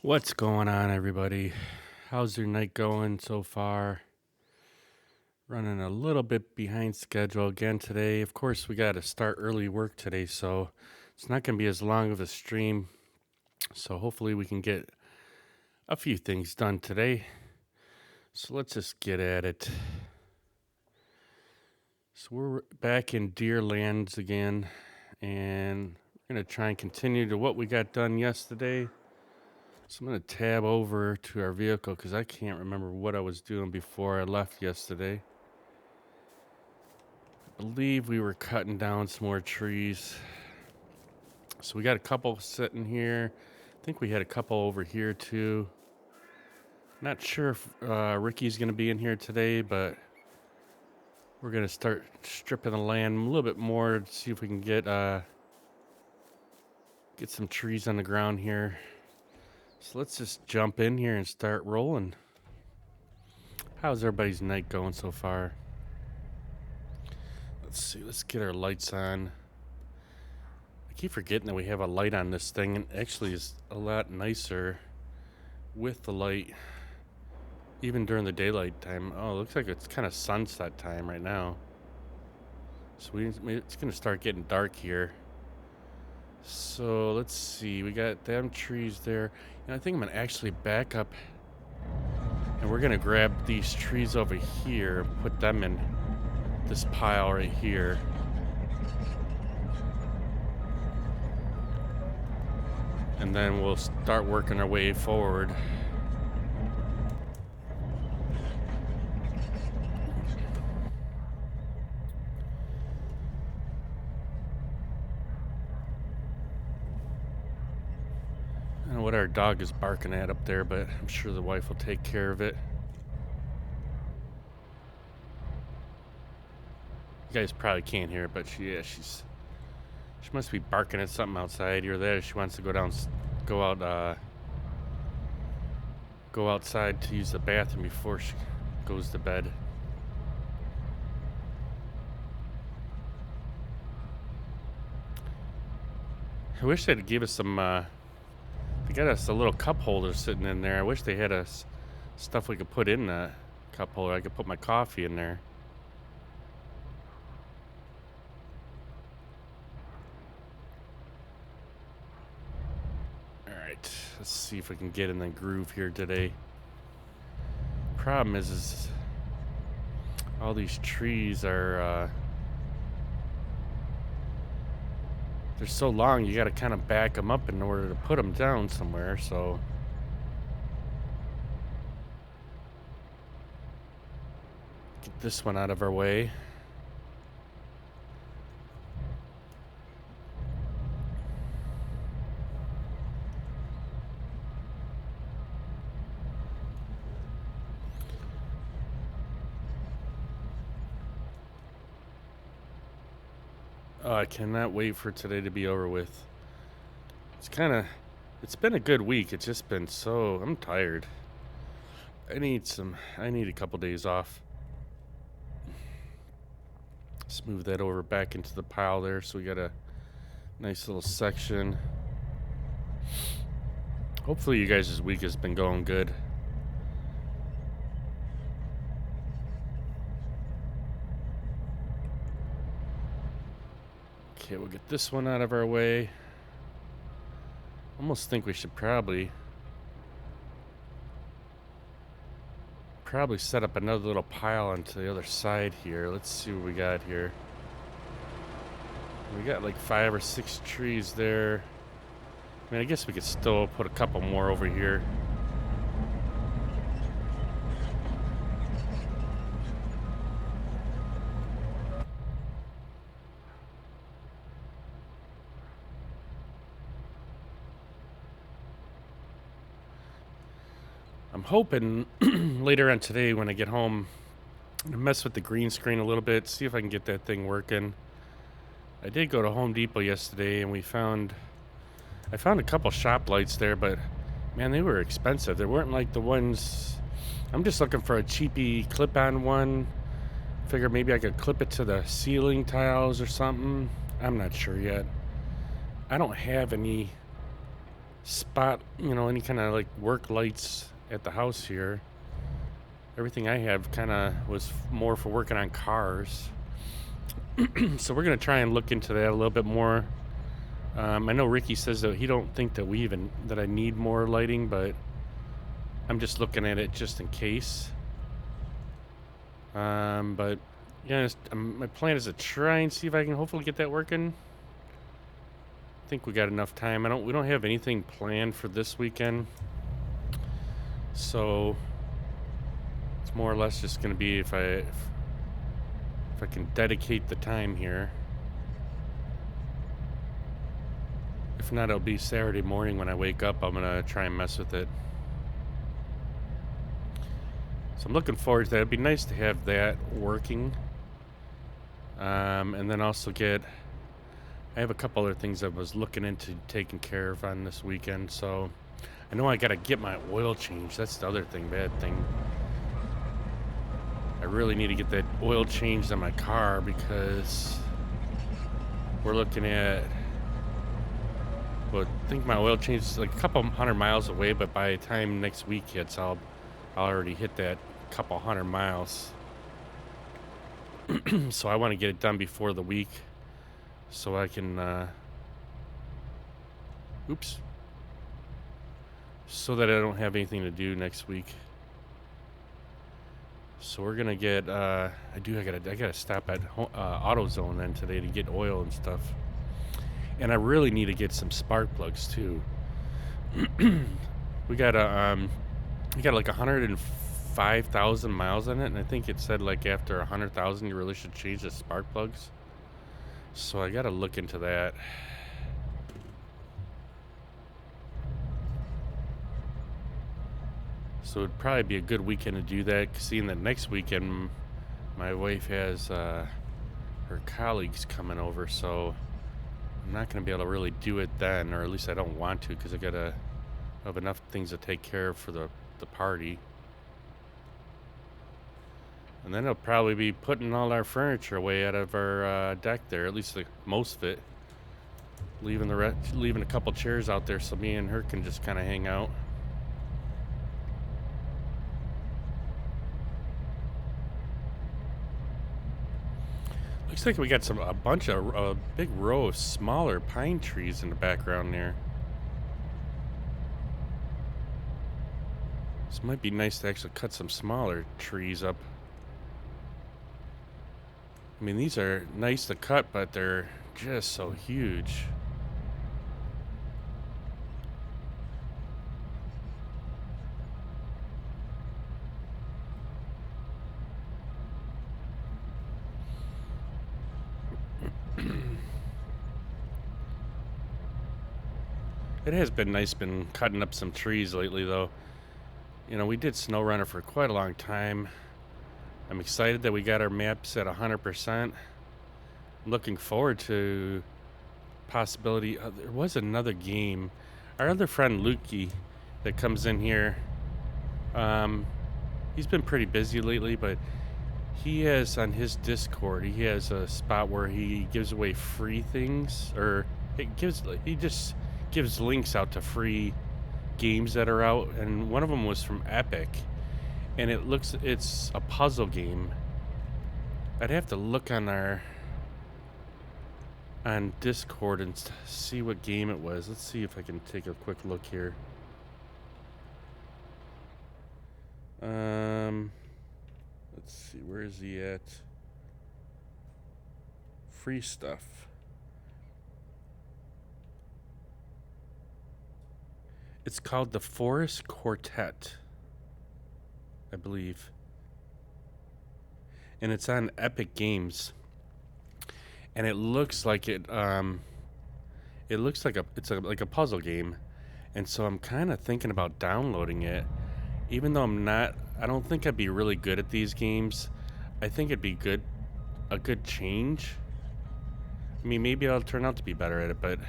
What's going on, everybody? How's your night going so far? Running a little bit behind schedule again today. Of course, we got to start early work today, so it's not going to be as long of a stream. So hopefully we can get a few things done today. So let's just get at it. So we're back in deer lands again, and we're going to try and continue to what we got done yesterday. So I'm going to tab over to our vehicle because I can't remember what I was doing before I left yesterday. I believe we were cutting down some more trees. So we got a couple sitting here. I think we had a couple over here too. Not sure if Ricky's going to be in here today, but we're going to start stripping the land a little bit more to see if we can get some trees on the ground here. So let's just jump in here and start rolling. How's everybody's night going so far? Let's see, let's get our lights on. I keep forgetting that we have a light on this thing, and actually is a lot nicer with the light, even during the daylight time. Oh, it looks like it's kind of sunset time right now. So it's going to start getting dark here. So let's see, we got them trees there. And I think I'm going to actually back up, and we're going to grab these trees over here and put them in this pile right here. And then we'll start working our way forward. I don't know what our dog is barking at up there, but I'm sure the wife will take care of it. You guys probably can't hear it, but she must be barking at something outside. Either that or she wants to go outside to use the bathroom before she goes to bed. I wish they'd give us some, they got us a little cup holder sitting in there. I wish they had us stuff we could put in the cup holder. I could put my coffee in there. Alright, let's see if we can get in the groove here today. Problem is all these trees are, they're so long, you gotta kind of back them up in order to put them down somewhere, so. Get this one out of our way. Oh, I cannot wait for today to be over with. It's been a good week. It's just been I'm tired. I need a couple days off. Let's move that over back into the pile there so we got a nice little section. Hopefully you guys' week has been going good. Okay, we'll get this one out of our way. Almost think we should probably set up another little pile onto the other side here. Let's see what we got here. We got like 5 or 6 trees there. I mean, I guess we could still put a couple more over here. I'm hoping later on today when I get home, I'm gonna mess with the green screen a little bit, see if I can get that thing working. I did go to Home Depot yesterday and I found a couple shop lights there, but man, they were expensive. They weren't like the ones. I'm just looking for a cheapy clip-on one. Figure maybe I could clip it to the ceiling tiles or something. I'm not sure yet. I don't have any spot, any kind of like work lights at the house here. Everything I have kind of was more for working on cars. So we're gonna try and look into that a little bit more. I know Ricky says that he don't think that I need more lighting, but I'm just looking at it just in case. But yeah, my plan is to try and see if I can hopefully get that working. I think we got enough time. We don't have anything planned for this weekend, so it's more or less just gonna be if I can dedicate the time here. If not, it'll be Saturday morning when I wake up. I'm gonna try and mess with it. So I'm looking forward to that. It'd be nice to have that working. And then also I have a couple other things I was looking into taking care of on this weekend. So I know I gotta get my oil changed. That's the other bad thing. I really need to get that oil changed on my car because we're looking at, well, I think my oil change is like a couple 100 miles away, but by the time next week hits, I'll already hit that couple 100 miles. So I want to get it done before the week so I can, so that I don't have anything to do next week. So we're gonna get, I gotta stop at AutoZone then today to get oil and stuff. And I really need to get some spark plugs too. we got like 105,000 miles on it, and I think it said like after 100,000 you really should change the spark plugs. So I gotta look into that. So it'd probably be a good weekend to do that, seeing that next weekend my wife has her colleagues coming over, so I'm not going to be able to really do it then, or at least I don't want to, because I have enough things to take care of for the party. And then I'll probably be putting all our furniture away out of our deck there, at least most of it. Leaving a couple chairs out there so me and her can just kind of hang out. Looks like we got a big row of smaller pine trees in the background there. This might be nice to actually cut some smaller trees up. I mean, these are nice to cut, but they're just so huge. It has been nice cutting up some trees lately, though. We did SnowRunner for quite a long time. I'm excited that we got our maps at 100%. I'm looking forward to possibility. There was another game. Our other friend Lukey that comes in here, he's been pretty busy lately, but he has on his Discord, he has a spot where he gives away free things, or he just gives links out to free games that are out, and one of them was from Epic, and it's a puzzle game. I'd have to look on Discord and see what game it was. Let's see if I can take a quick look here. Let's see, where is he at? Free stuff. It's called the Forest Quartet, I believe. And it's on Epic Games. And it looks like it's like a puzzle game. And so I'm kind of thinking about downloading it. Even though I don't think I'd be really good at these games. I think it'd be a good change. I mean, maybe I'll turn out to be better at it, but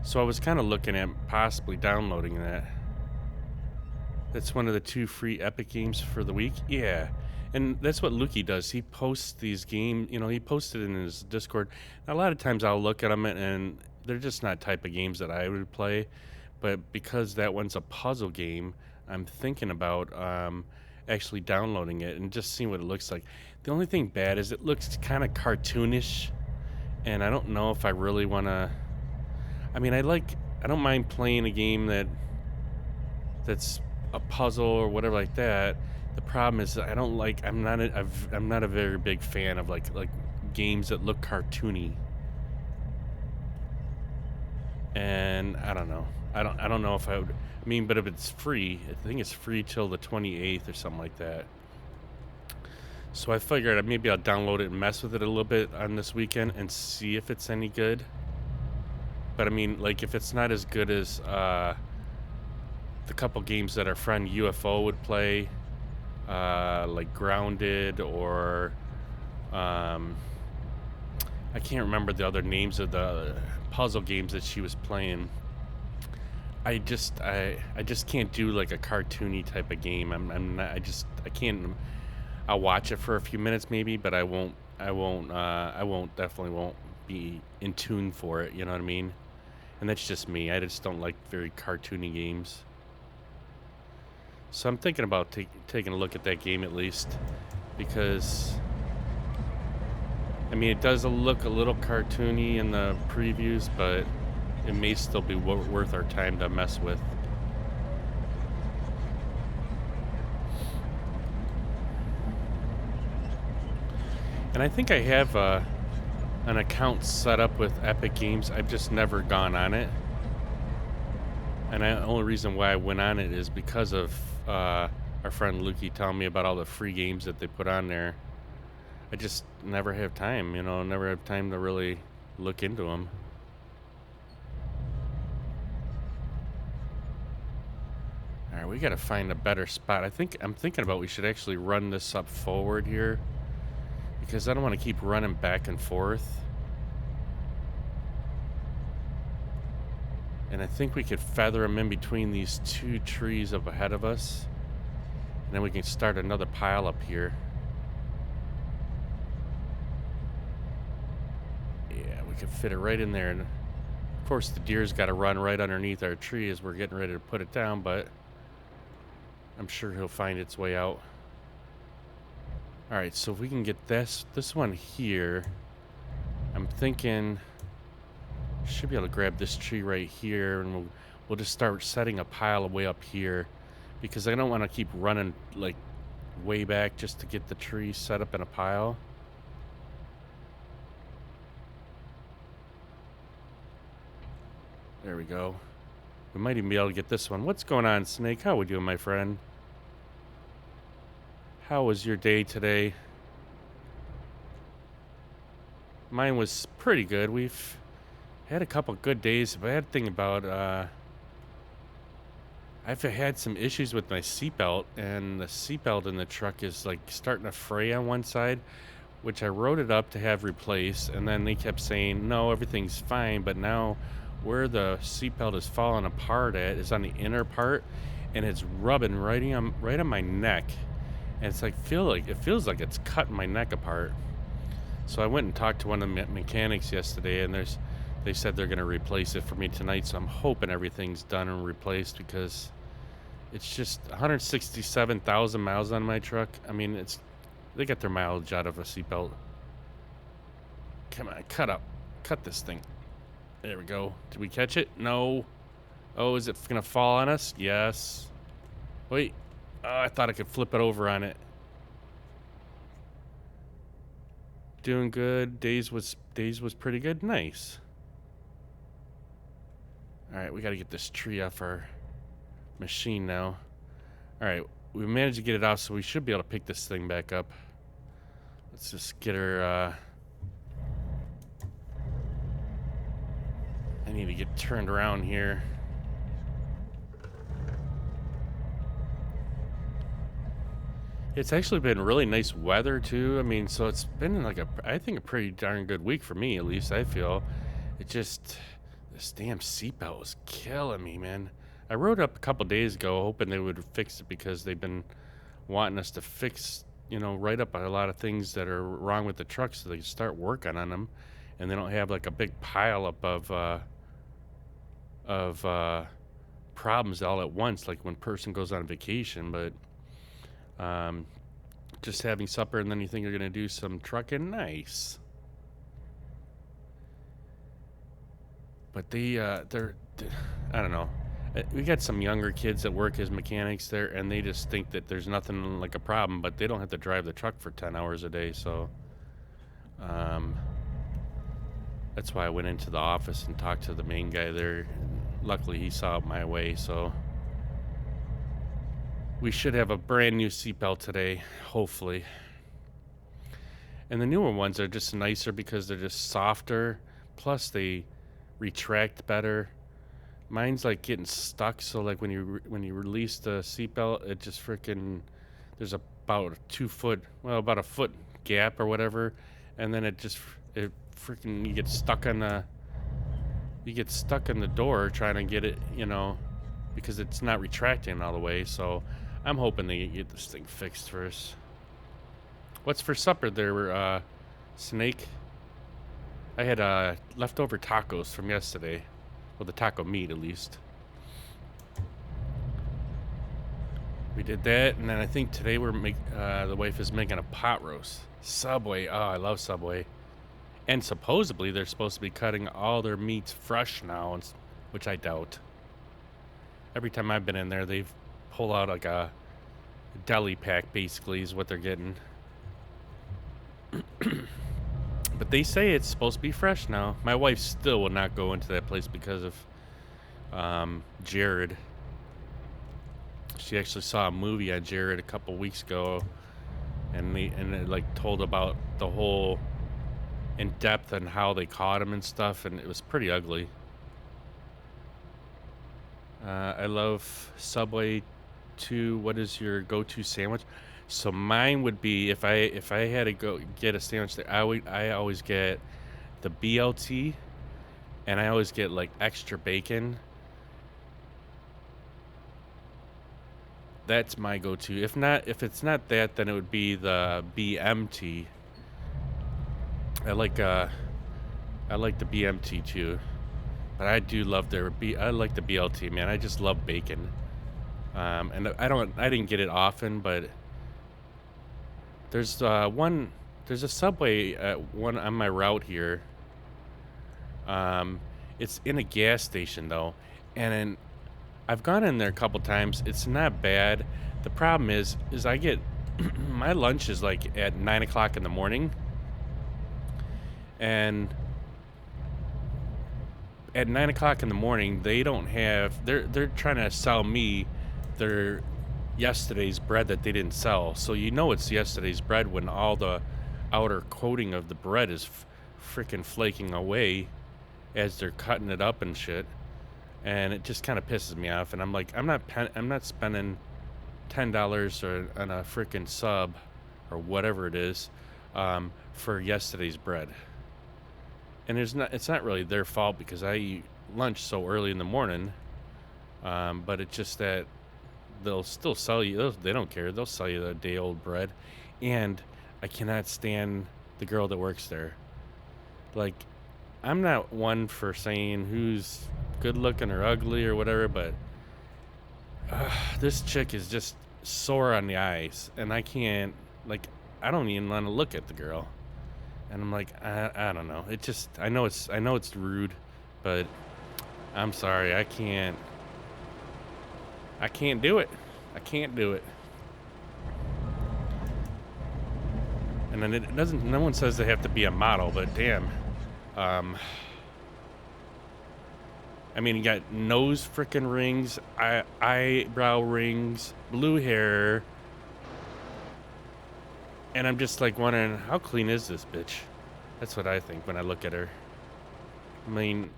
so I was kind of looking at possibly downloading that. That's one of the 2 free Epic games for the week. Yeah. And that's what Lukey does. He posts these games, he posted in his Discord. A lot of times I'll look at them and they're just not type of games that I would play. But because that one's a puzzle game, I'm thinking about actually downloading it and just seeing what it looks like. The only thing bad is it looks kind of cartoonish, and I don't know if I really want to. I mean, I don't mind playing a game that's a puzzle or whatever like that. The problem is I don't like. I'm not a very big fan of like games that look cartoony. And I don't know. I don't know if I would. I mean, but if it's free, I think it's free till the 28th or something like that. So I figured maybe I'll download it and mess with it a little bit on this weekend and see if it's any good. But I mean, like if it's not as good as the couple games that our friend UFO would play, like Grounded or um, I can't remember the other names of the puzzle games that she was playing. I just can't do like a cartoony type of game. I'm not, I can't. I'll watch it for a few minutes maybe, but definitely won't be in tune for it. You know what I mean? And that's just me. I just don't like very cartoony games. So I'm thinking about taking a look at that game at least, because I mean it does look a little cartoony in the previews, but it may still be worth our time to mess with. And I think I have an account set up with Epic Games. I've just never gone on it. And the only reason why I went on it is because of our friend Lukey telling me about all the free games that they put on there. I just never have time, never have time to really look into them. All right, we got to find a better spot. I'm thinking about we should actually run this up forward here, because I don't want to keep running back and forth. And I think we could feather them in between these two trees up ahead of us. And then we can start another pile up here. Yeah, we could fit it right in there. And of course the deer's got to run right underneath our tree as we're getting ready to put it down, but I'm sure he'll find its way out. All right, so if we can get this one here, I'm thinking should be able to grab this tree right here, and we'll just start setting a pile way up here, because I don't want to keep running like way back just to get the tree set up in a pile. There we go. We might even be able to get this one. What's going on, Snake? How we doing, my friend? How was your day today? Mine was pretty good. We've had a couple good days. The bad thing about I've had some issues with my seatbelt, and the seatbelt in the truck is like starting to fray on one side, which I wrote it up to have replaced, and then they kept saying no, everything's fine, but now where the seatbelt is falling apart at is on the inner part, and it's rubbing right on my neck, and it's like it feels like it's cutting my neck apart. So I went and talked to one of the mechanics yesterday, and they said they're going to replace it for me tonight, so I'm hoping everything's done and replaced, because it's just 167,000 miles on my truck. I mean, they got their mileage out of a seatbelt. Come on, cut this thing. There we go. Did we catch it? No. Oh, is it going to fall on us? Yes. Wait. Oh, I thought I could flip it over on it. Doing good. Days was pretty good. Nice. All right, we got to get this tree off our machine now. All right, we managed to get it off, so we should be able to pick this thing back up. Let's just get her. I need to get turned around here. It's actually been really nice weather too. I mean, so it's been like I think a pretty darn good week for me, at least I feel. It just, this damn seatbelt was killing me, man. I wrote up a couple days ago hoping they would fix it, because they've been wanting us to fix, write up a lot of things that are wrong with the truck so they can start working on them, and they don't have like a big pile up of of problems all at once, like when person goes on vacation. But um, just having supper and then you think you're gonna do some trucking, nice. But they're I don't know. We got some younger kids that work as mechanics there, and they just think that there's nothing like a problem, but they don't have to drive the truck for 10 hours a day. So um, that's why I went into the office and talked to the main guy there. Luckily, he saw it my way, so we should have a brand new seatbelt today, hopefully. And the newer ones are just nicer because they're just softer, plus they retract better. Mine's like getting stuck, so like when you release the seatbelt, it just freaking there's about 2 foot, well, about a foot gap or whatever, and then it freaking you get stuck in the door trying to get it, because it's not retracting all the way. So I'm hoping they get this thing fixed first. What's for supper there, Snake? I had leftover tacos from yesterday. Well, the taco meat, at least. We did that, and then I think today the wife is making a pot roast. Subway. Oh, I love Subway. And supposedly they're supposed to be cutting all their meats fresh now, which I doubt. Every time I've been in there, they've pulled out like a deli pack, basically, is what they're getting. But they say it's supposed to be fresh now. My wife still will not go into that place because of Jared. She actually saw a movie on Jared a couple weeks ago, and it like told about the whole in depth and how they caught him and stuff, and it was pretty ugly. I love Subway too. What is your go-to sandwich? So mine would be if I had to go get a sandwich there, I always get the BLT, and I always get like extra bacon. That's my go-to. If it's not that, then it would be the BMT. I like the BMT too, but I do love I like the BLT, man. I just love bacon. And I didn't get it often, but there's a Subway one on my route here. It's in a gas station though, and I've gone in there a couple times. It's not bad. The problem is I get my lunch is like at 9 o'clock in the morning, and at 9 o'clock in the morning they don't have. They're trying to sell me their yesterday's bread that they didn't sell. So it's yesterday's bread when all the outer coating of the bread is freaking flaking away as they're cutting it up and shit. And it just kind of pisses me off. And I'm like, I'm not spending $10 on a freaking sub or whatever it is for yesterday's bread. And it's not really their fault because I eat lunch so early in the morning. But it's just that they'll still sell you. They don't care. They'll sell you the day old bread. And I cannot stand the girl that works there. Like, I'm not one for saying who's good looking or ugly or whatever, but this chick is just sore on the eyes, and I can't, like, I don't even want to look at the girl. And I'm like, I don't know. I know it's rude, but I'm sorry. I can't do it. I can't do it. And then no one says they have to be a model, but damn. I mean, you got nose freaking rings, eyebrow rings, blue hair. And I'm just like wondering, how clean is this bitch? That's what I think when I look at her. I mean,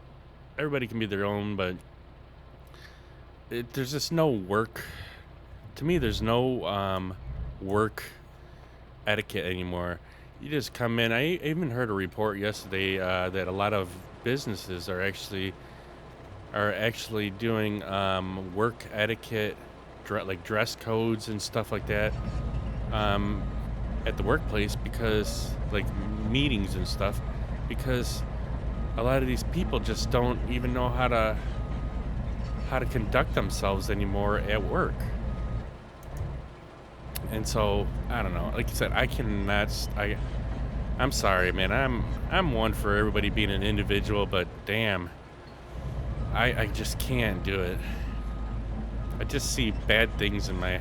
everybody can be their own, but there's just no work. To me, there's no work etiquette anymore. You just come in. I even heard a report yesterday that a lot of businesses are actually doing work etiquette, like dress codes and stuff like that at the workplace, because like meetings and stuff, because a lot of these people just don't even know how to how to conduct themselves anymore at work. And so I don't know. Like you said, I cannot. I'm sorry, man. I'm one for everybody being an individual, but damn, I just can't do it. I just see bad things in my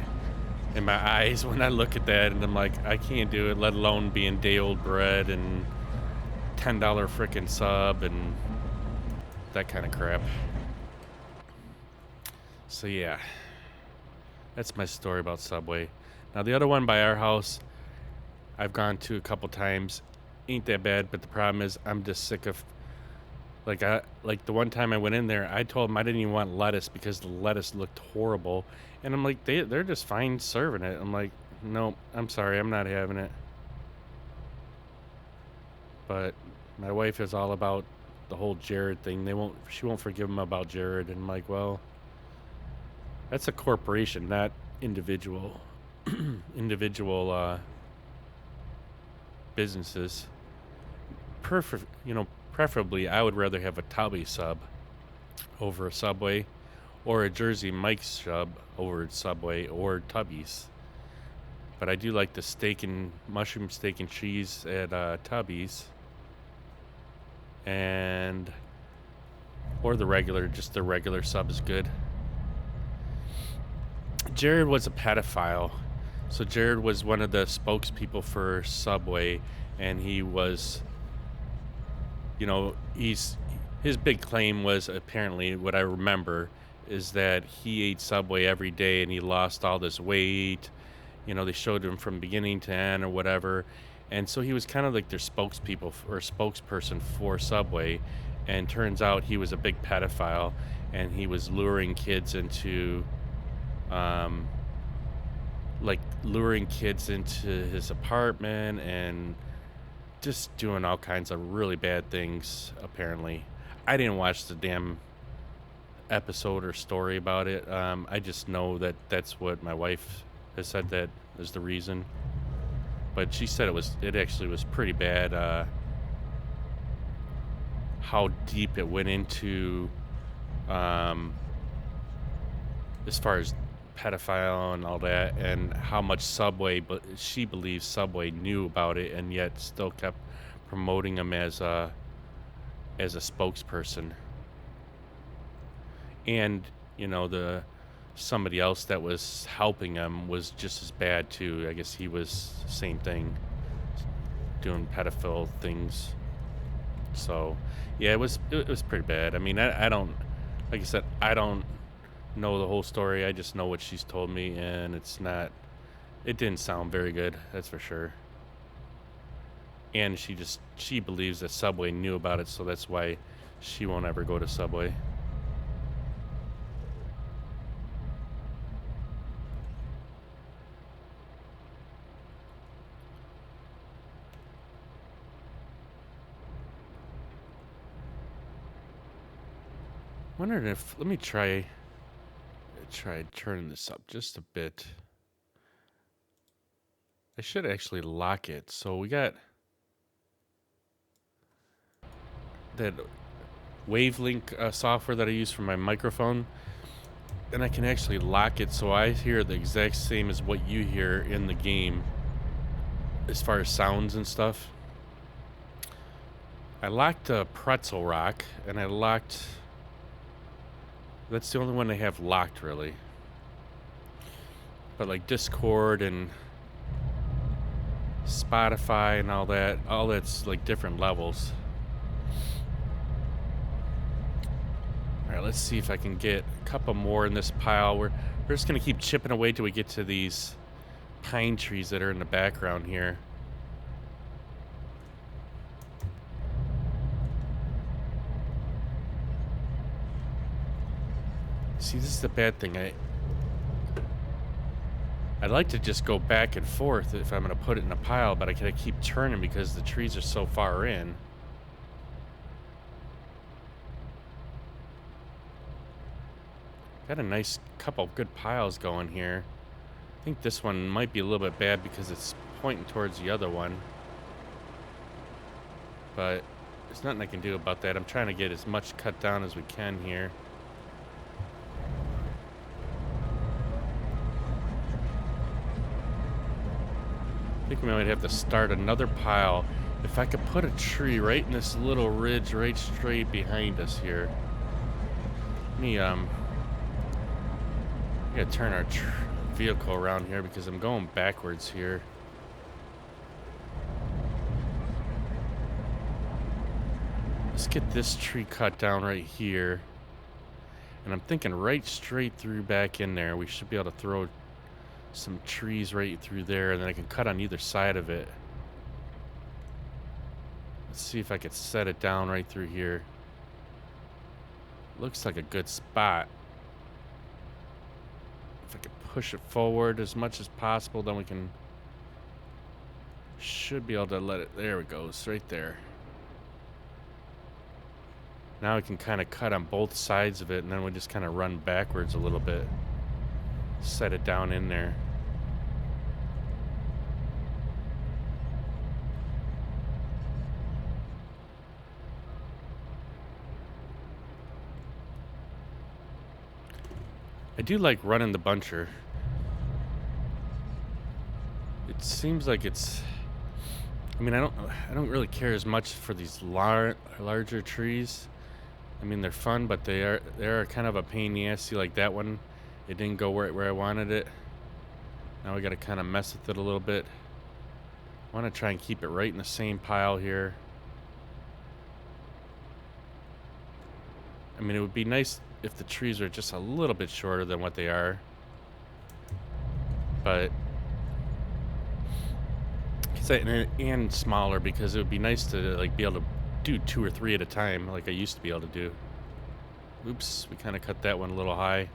eyes when I look at that, and I'm like, I can't do it. Let alone being day old bread and $10 frickin' sub and that kind of crap. So yeah, that's my story about Subway. Now the other one by our house, I've gone to a couple times. Ain't that bad, but the problem is I'm just sick of like the one time I went in there, I told them I didn't even want lettuce because the lettuce looked horrible. And I'm like, they're just fine serving it. I'm like, no, I'm sorry, I'm not having it. But my wife is all about the whole Jared thing. She won't forgive him about Jared. And I'm like, well, that's a corporation, not individual individual businesses. Preferably I would rather have a Tubby sub over a Subway, or a Jersey Mike's sub over Subway or Tubby's. But I do like the mushroom steak and cheese at Tubby's, and or just the regular sub is good. Jared was a pedophile. So Jared was one of the spokespeople for Subway, and he was, his big claim was, apparently, what I remember, is that he ate Subway every day and he lost all this weight. They showed him from beginning to end or whatever. And so he was kind of like their spokespeople or spokesperson for Subway. And turns out he was a big pedophile, and he was luring kids into his apartment and just doing all kinds of really bad things, apparently. I didn't watch the damn episode or story about it. I just know that that's what my wife has said that is the reason. But she said it actually was pretty bad, how deep it went into, as far as pedophile and all that, and how much she believes Subway knew about it and yet still kept promoting him as a spokesperson. And somebody else that was helping him was just as bad too. I guess he was same thing, doing pedophile things. So yeah, it was pretty bad. I mean, I don't, like I said, I don't know the whole story. I just know what she's told me, and it didn't sound very good, that's for sure. And she believes that Subway knew about it, so that's why she won't ever go to Subway. Wondering if, let me try turning this up just a bit. I should actually lock it. So we got that Wavelink software that I use for my microphone, and I can actually lock it so I hear the exact same as what you hear in the game as far as sounds and stuff. I locked Pretzel Rock, and that's the only one I have locked, really. But like Discord and Spotify and all that's like different levels. All right, let's see if I can get a couple more in this pile. We're just gonna keep chipping away till we get to these pine trees that are in the background here. See, this is the bad thing. I'd like to just go back and forth if I'm going to put it in a pile, but I gotta keep turning because the trees are so far in. Got a nice couple good piles going here. I think this one might be a little bit bad because it's pointing towards the other one. But there's nothing I can do about that. I'm trying to get as much cut down as we can here. I think we might have to start another pile. If I could put a tree right in this little ridge right straight behind us here. Let me, I gotta turn our vehicle around here because I'm going backwards here. Let's get this tree cut down right here. And I'm thinking right straight through back in there. We should be able to throw some trees right through there, and then I can cut on either side of it. Let's see if I could set it down right through here. Looks like a good spot. If I could push it forward as much as possible, then we can... Should be able to let it... There it goes, right there. Now we can kind of cut on both sides of it, and then we just kind of run backwards a little bit. Set it down in there. I do like running the buncher. It seems like it's... I mean, I don't really care as much for these larger trees. I mean, they're fun, but they are kind of a pain in the ass. See, like that one, it didn't go where I wanted it. Now we got to kind of mess with it a little bit. I want to try and keep it right in the same pile here. I mean, it would be nice if the trees were just a little bit shorter than what they are. But... And smaller, because it would be nice to like be able to do 2 or 3 at a time like I used to be able to do. Oops, we kind of cut that one a little high.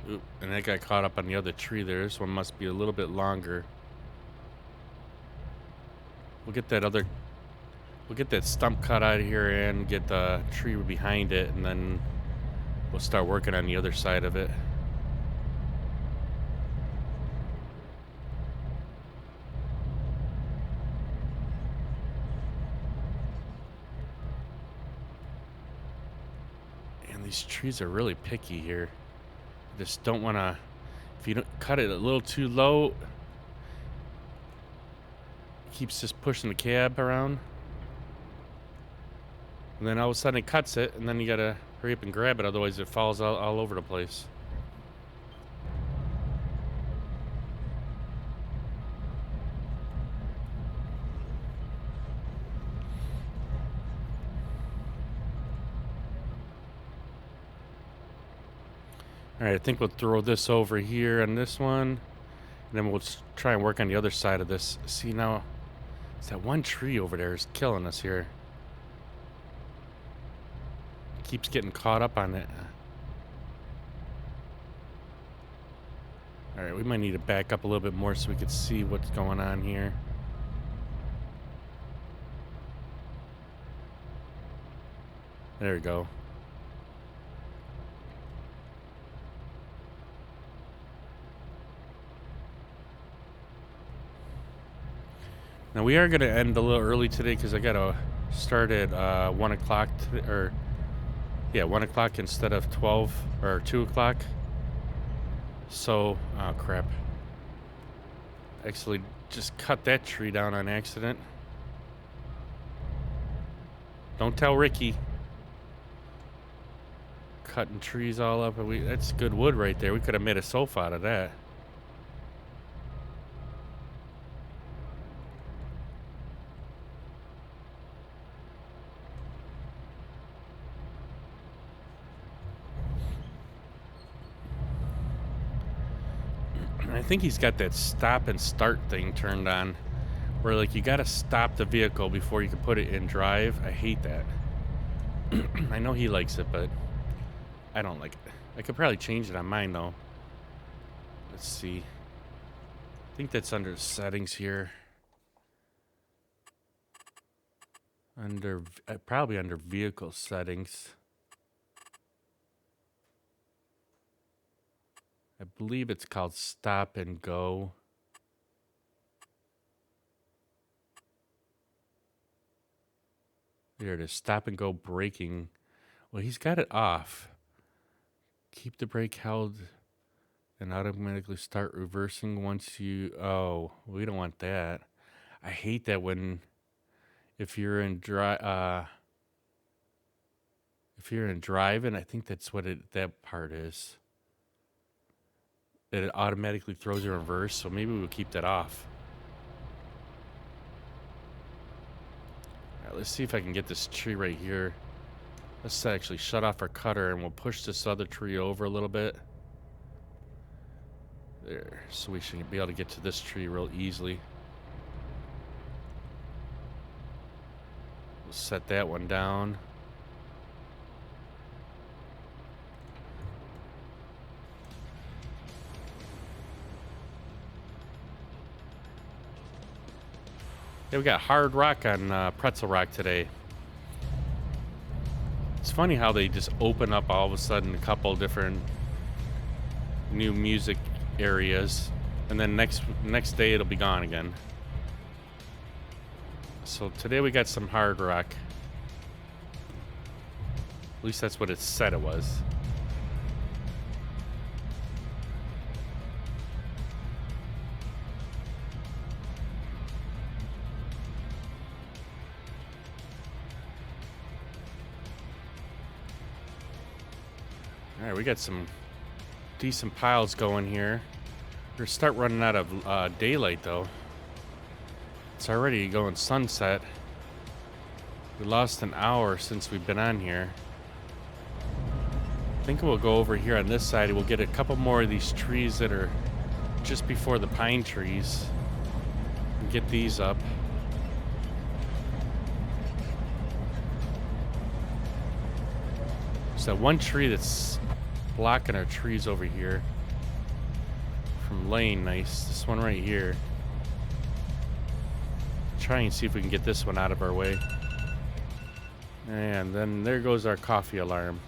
Oop, and that got caught up on the other tree there. This one must be a little bit longer. We'll get that stump cut out of here and get the tree behind it, and then we'll start working on the other side of it. And these trees are really picky here. I just don't want to... If you don't cut it a little too low, it keeps just pushing the cab around. And then all of a sudden it cuts it, and then you gotta hurry up and grab it, otherwise it falls all over the place. Alright, I think we'll throw this over here on this one, and then we'll try and work on the other side of this. See, now, it's that one tree over there is killing us here. Keeps getting caught up on it. Alright, we might need to back up a little bit more so we can see what's going on here. There we go. Now we are going to end a little early today because I got to start at 1 o'clock, or yeah, 1 o'clock instead of 12 or 2 o'clock. So, oh crap. Actually, just cut that tree down on accident. Don't tell Ricky. Cutting trees all up. That's good wood right there. We could have made a sofa out of that. I think he's got that stop and start thing turned on, where like you gotta stop the vehicle before you can put it in drive. I hate that. I know he likes it, but I don't like it. I could probably change it on mine though. Let's see. I think that's under settings here. Probably under vehicle settings. I believe it's called stop and go. There it is. Stop and go braking. Well, he's got it off. Keep the brake held and automatically start reversing once you... Oh, we don't want that. I hate that when... If you're in driving, I think that's what that part is. That it automatically throws in reverse, so maybe we'll keep that off. All right, let's see if I can get this tree right here. Let's actually shut off our cutter and we'll push this other tree over a little bit. There, so we should be able to get to this tree real easily. We'll set that one down. Yeah, we got hard rock on pretzel rock today. It's funny how they just open up all of a sudden a couple different new music areas, and then next day it'll be gone again. So today we got some hard rock. At least that's what it said it was. All right, we got some decent piles going here. We're gonna start running out of daylight though. It's already going sunset. We lost an hour since we've been on here. I think we'll go over here on this side and we'll get a couple more of these trees that are just before the pine trees and get these up. There's that one tree that's blocking our trees over here from laying nice. This one right here. Try and see if we can get this one out of our way. And then there goes our coffee alarm.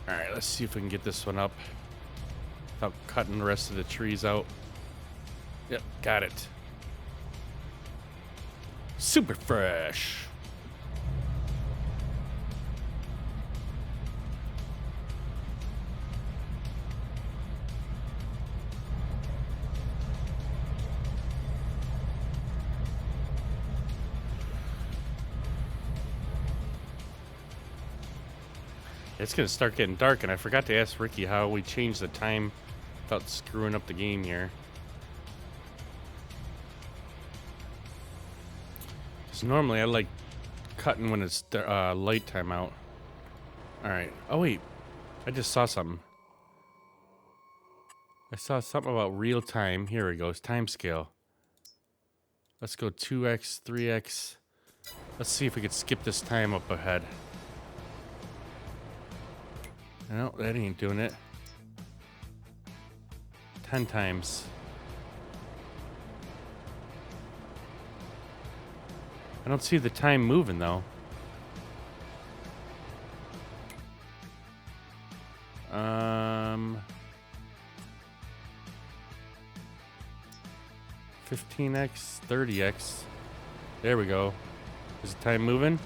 Alright, let's see if we can get this one up without cutting the rest of the trees out. Yep, got it. Super fresh. It's gonna start getting dark, and I forgot to ask Ricky how we change the time without screwing up the game here. Because normally I like cutting when it's light time out. Alright. Oh wait, I just saw something. I saw something about real time. Here it goes, time scale. Let's go 2x, 3x. Let's see if we could skip this time up ahead. No, that ain't doing it. 10 times. I don't see the time moving though. 15x, 30x. There we go. Is the time moving?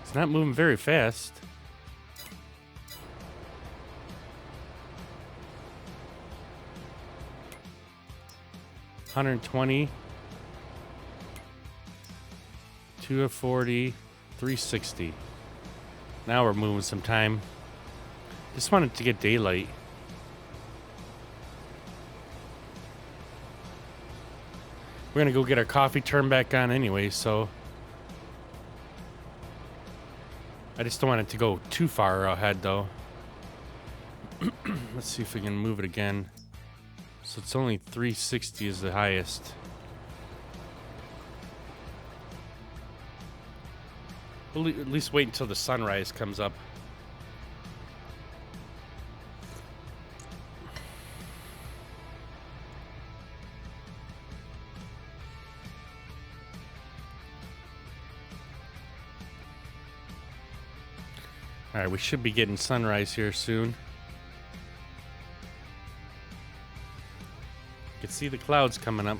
It's not moving very fast. $120, 2 of 40, 360. Now we're moving some time. Just wanted to get daylight. We're gonna go get our coffee turned back on anyway, so I just don't want it to go too far ahead though. Let's see if we can move it again. So it's only 360 is the highest. We'll at least wait until the sunrise comes up. All right, we should be getting sunrise here soon. Get could see the clouds coming up.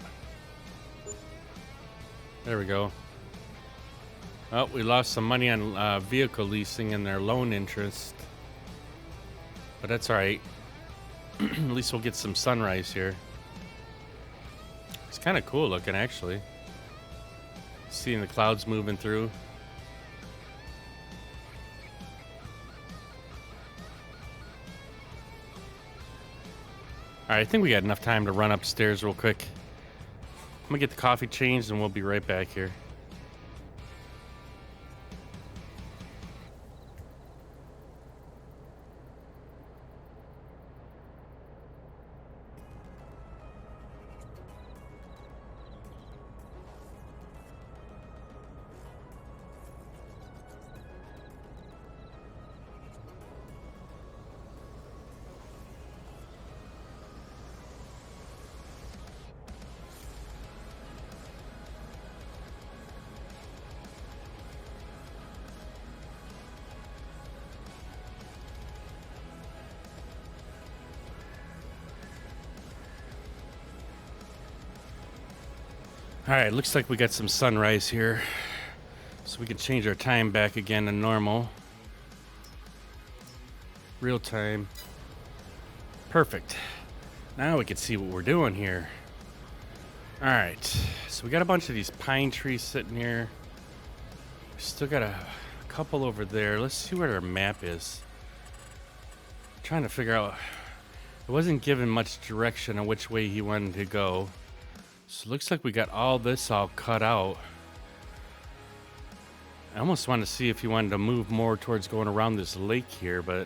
There we go. Oh, we lost some money on vehicle leasing and their loan interest. But that's all right. At least we'll get some sunrise here. It's kind of cool looking, actually. Seeing the clouds moving through. All right, I think we got enough time to run upstairs real quick. I'm gonna get the coffee changed and we'll be right back here. All right, looks like we got some sunrise here. So we can change our time back again to normal. Real time. Perfect. Now we can see what we're doing here. All right, so we got a bunch of these pine trees sitting here. We still got a couple over there. Let's see where our map is. Trying to figure out. It wasn't given much direction on which way he wanted to go. So it looks like we got all this all cut out. I almost wanted to see if he wanted to move more towards going around this lake here, but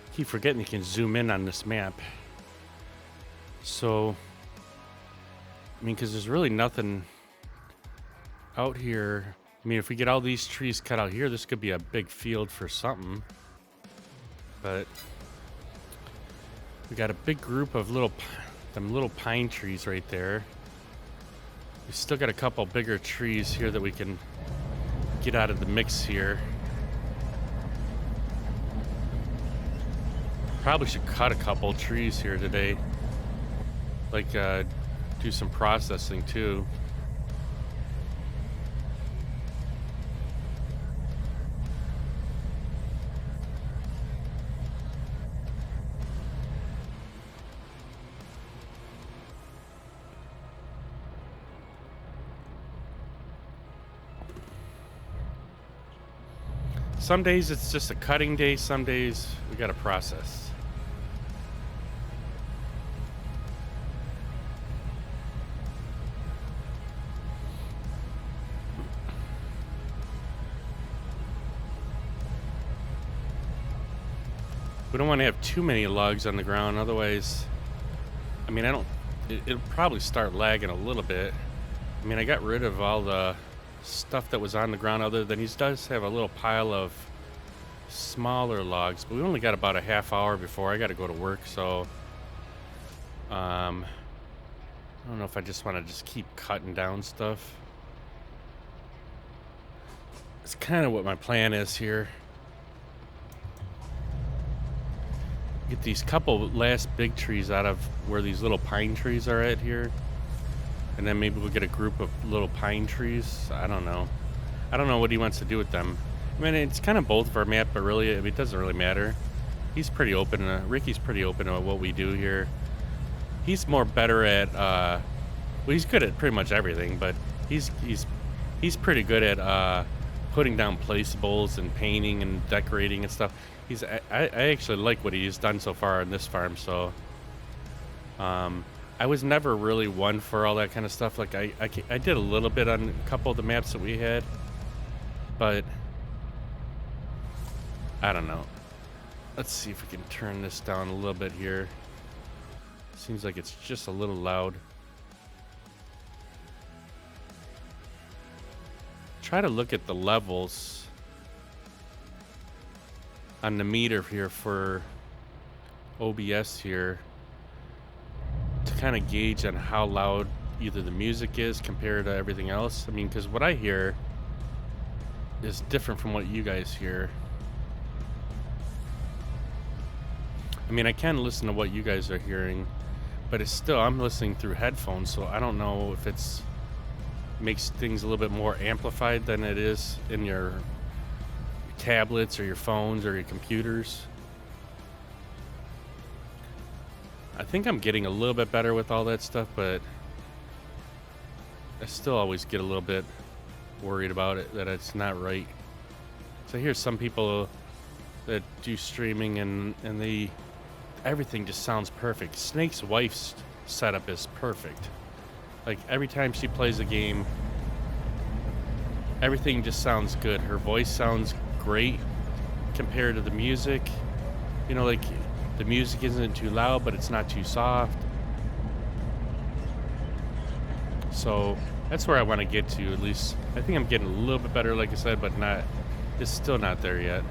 I keep forgetting you can zoom in on this map. So, I mean, because there's really nothing out here. I mean, if we get all these trees cut out here, this could be a big field for something. But we got a big group of little pine trees right there. We still got a couple bigger trees here that we can get out of the mix here. Probably should cut a couple trees here today. Like, do some processing too. Some days it's just a cutting day, some days we gotta process. We don't want to have too many logs on the ground, otherwise, I mean, it'll probably start lagging a little bit. I mean, I got rid of all the stuff that was on the ground, other than he does have a little pile of smaller logs, but we only got about a half hour before I got to go to work, so I don't know if I just want to just keep cutting down stuff. It's kind of what my plan is here. Get these couple last big trees out of where these little pine trees are at here. And then maybe we'll get a group of little pine trees. I don't know. I don't know what he wants to do with them. I mean, it's kind of both of our map, but really, I mean, it doesn't really matter. He's pretty open. Ricky's pretty open to what we do here. He's more better at, well, he's good at pretty much everything, but he's pretty good at putting down placeables and painting and decorating and stuff. I actually like what he's done so far on this farm, so I was never really one for all that kind of stuff. Like, I did a little bit on a couple of the maps that we had, but I don't know. Let's see if we can turn this down a little bit here. Seems like it's just a little loud. Try to look at the levels on the meter here for OBS here to kind of gauge on how loud either the music is compared to everything else. I mean, because what I hear is different from what you guys hear. I mean, I can listen to what you guys are hearing, but it's still, I'm listening through headphones, so I don't know if it's makes things a little bit more amplified than it is in your tablets or your phones or your computers. I think I'm getting a little bit better with all that stuff, but I still always get a little bit worried about it, that it's not right. So I hear some people that do streaming and they everything just sounds perfect. Snake's wife's setup is perfect. Like every time she plays a game, everything just sounds good. Her voice sounds great compared to the music. You know, like the music isn't too loud, but it's not too soft. So that's where I want to get to, at least. I think I'm getting a little bit better, like I said, but not. It's still not there yet.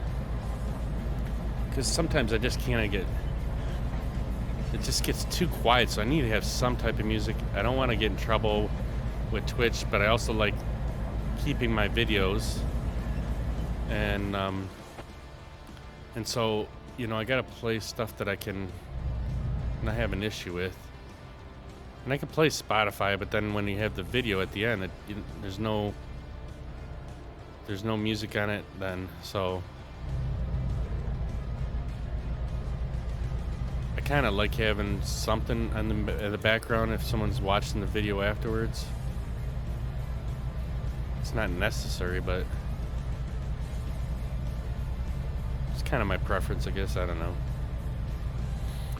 Because sometimes I just can't get. It just gets too quiet, so I need to have some type of music. I don't want to get in trouble with Twitch, but I also like keeping my videos. And so, you know, I gotta play stuff that I can not have an issue with. And I can play Spotify, but then when you have the video at the end, there's no music on it then. So I kind of like having something on in the background if someone's watching the video afterwards. It's not necessary, but it's kind of my preference, I guess. I don't know.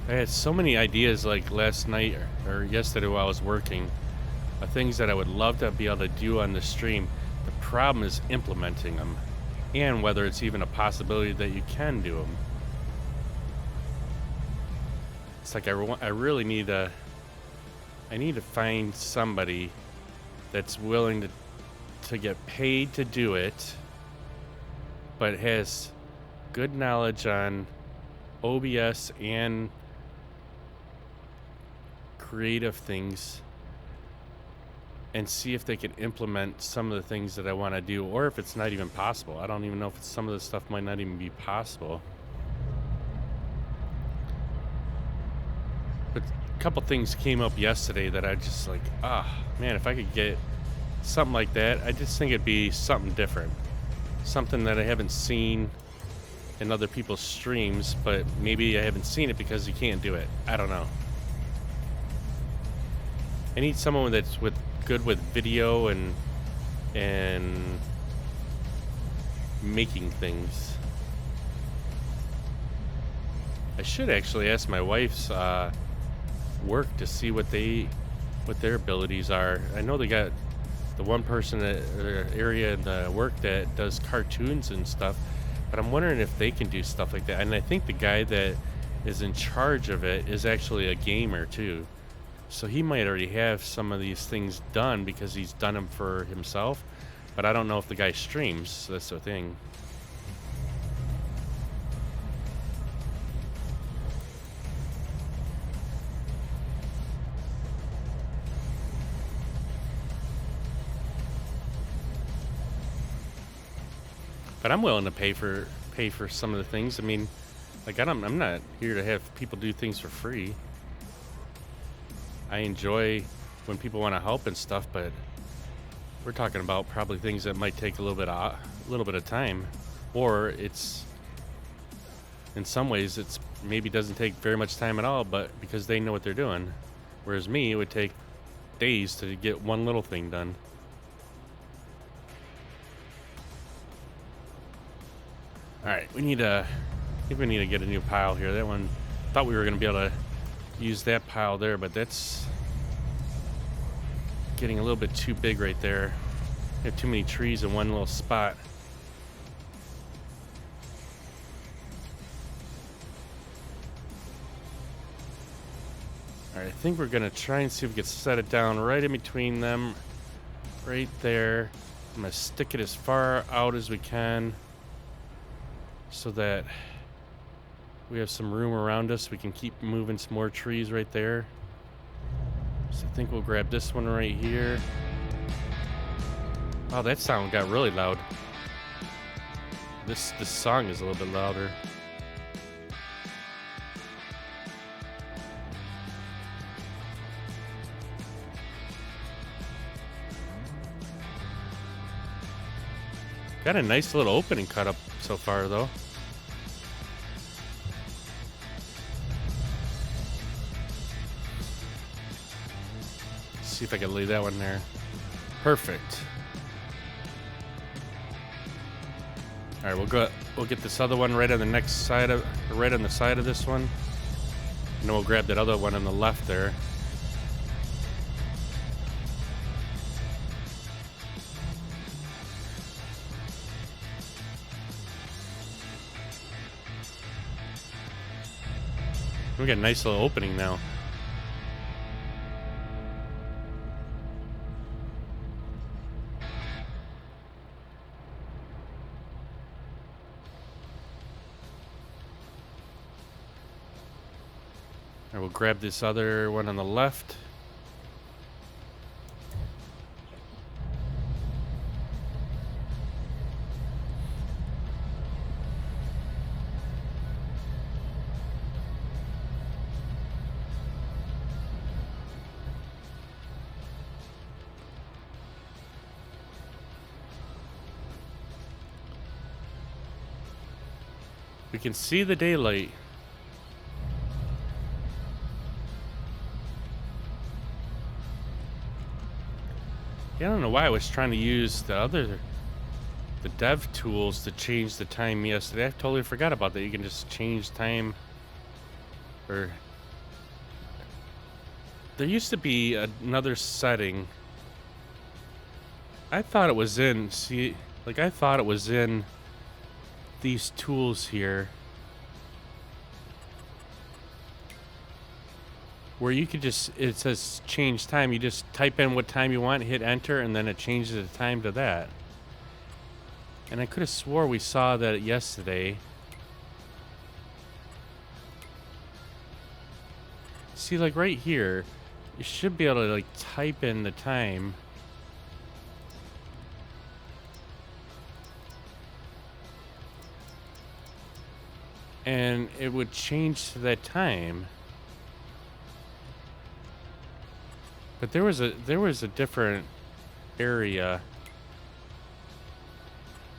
I had so many ideas like last night or yesterday while I was working of things that I would love to be able to do on the stream. The problem is implementing them and whether it's even a possibility that you can do them. It's like I really need to find somebody that's willing to get paid to do it, but has good knowledge on OBS and creative things, and see if they can implement some of the things that I want to do, or if it's not even possible. I don't even know if some of the stuff might not even be possible. But a couple things came up yesterday that I just like, man, if I could get something like that, I just think it'd be something different. Something that I haven't seen in other people's streams, but maybe I haven't seen it because you can't do it. I don't know. I need someone that's good with video and making things. I should actually ask my wife's work to see what their abilities are. I know they got the one person area in the work that does cartoons and stuff, but I'm wondering if they can do stuff like that. And I think the guy that is in charge of it is actually a gamer too. So he might already have some of these things done because he's done them for himself. But I don't know if the guy streams. So that's the thing. But I'm willing to pay for some of the things. I mean, like I'm not here to have people do things for free. I enjoy when people want to help and stuff, but we're talking about probably things that might take a little bit of time, or it's in some ways it's maybe doesn't take very much time at all, but because they know what they're doing. Whereas me, it would take days to get one little thing done. All right, we need to get a new pile here. That one, thought we were going to be able to use that pile there, but that's getting a little bit too big right there. We have too many trees in one little spot. All right, I think we're gonna try and see if we can set it down right in between them, right there. I'm gonna stick it as far out as we can so that we have some room around us. We can keep moving some more trees right there. So I think we'll grab this one right here. Oh, that sound got really loud. This song is a little bit louder. Got a nice little opening cut up so far, though. See if I can lay that one there. Perfect. All right, we'll get this other one right on the next side of, right on the side of this one, and then we'll grab that other one on the left there. We got a nice little opening now. All right, we'll grab this other one on the left. We can see the daylight. Yeah, I don't know why I was trying to use the dev tools to change the time yesterday. I totally forgot about that. You can just change time. Or there used to be another setting. I thought it was in, I thought it was in these tools here, where you could just, it says change time, you just type in what time you want, hit enter, and then it changes the time to that. And I could have swore we saw that yesterday. See, like right here, you should be able to like type in the time. And it would change to that time. But there was a different area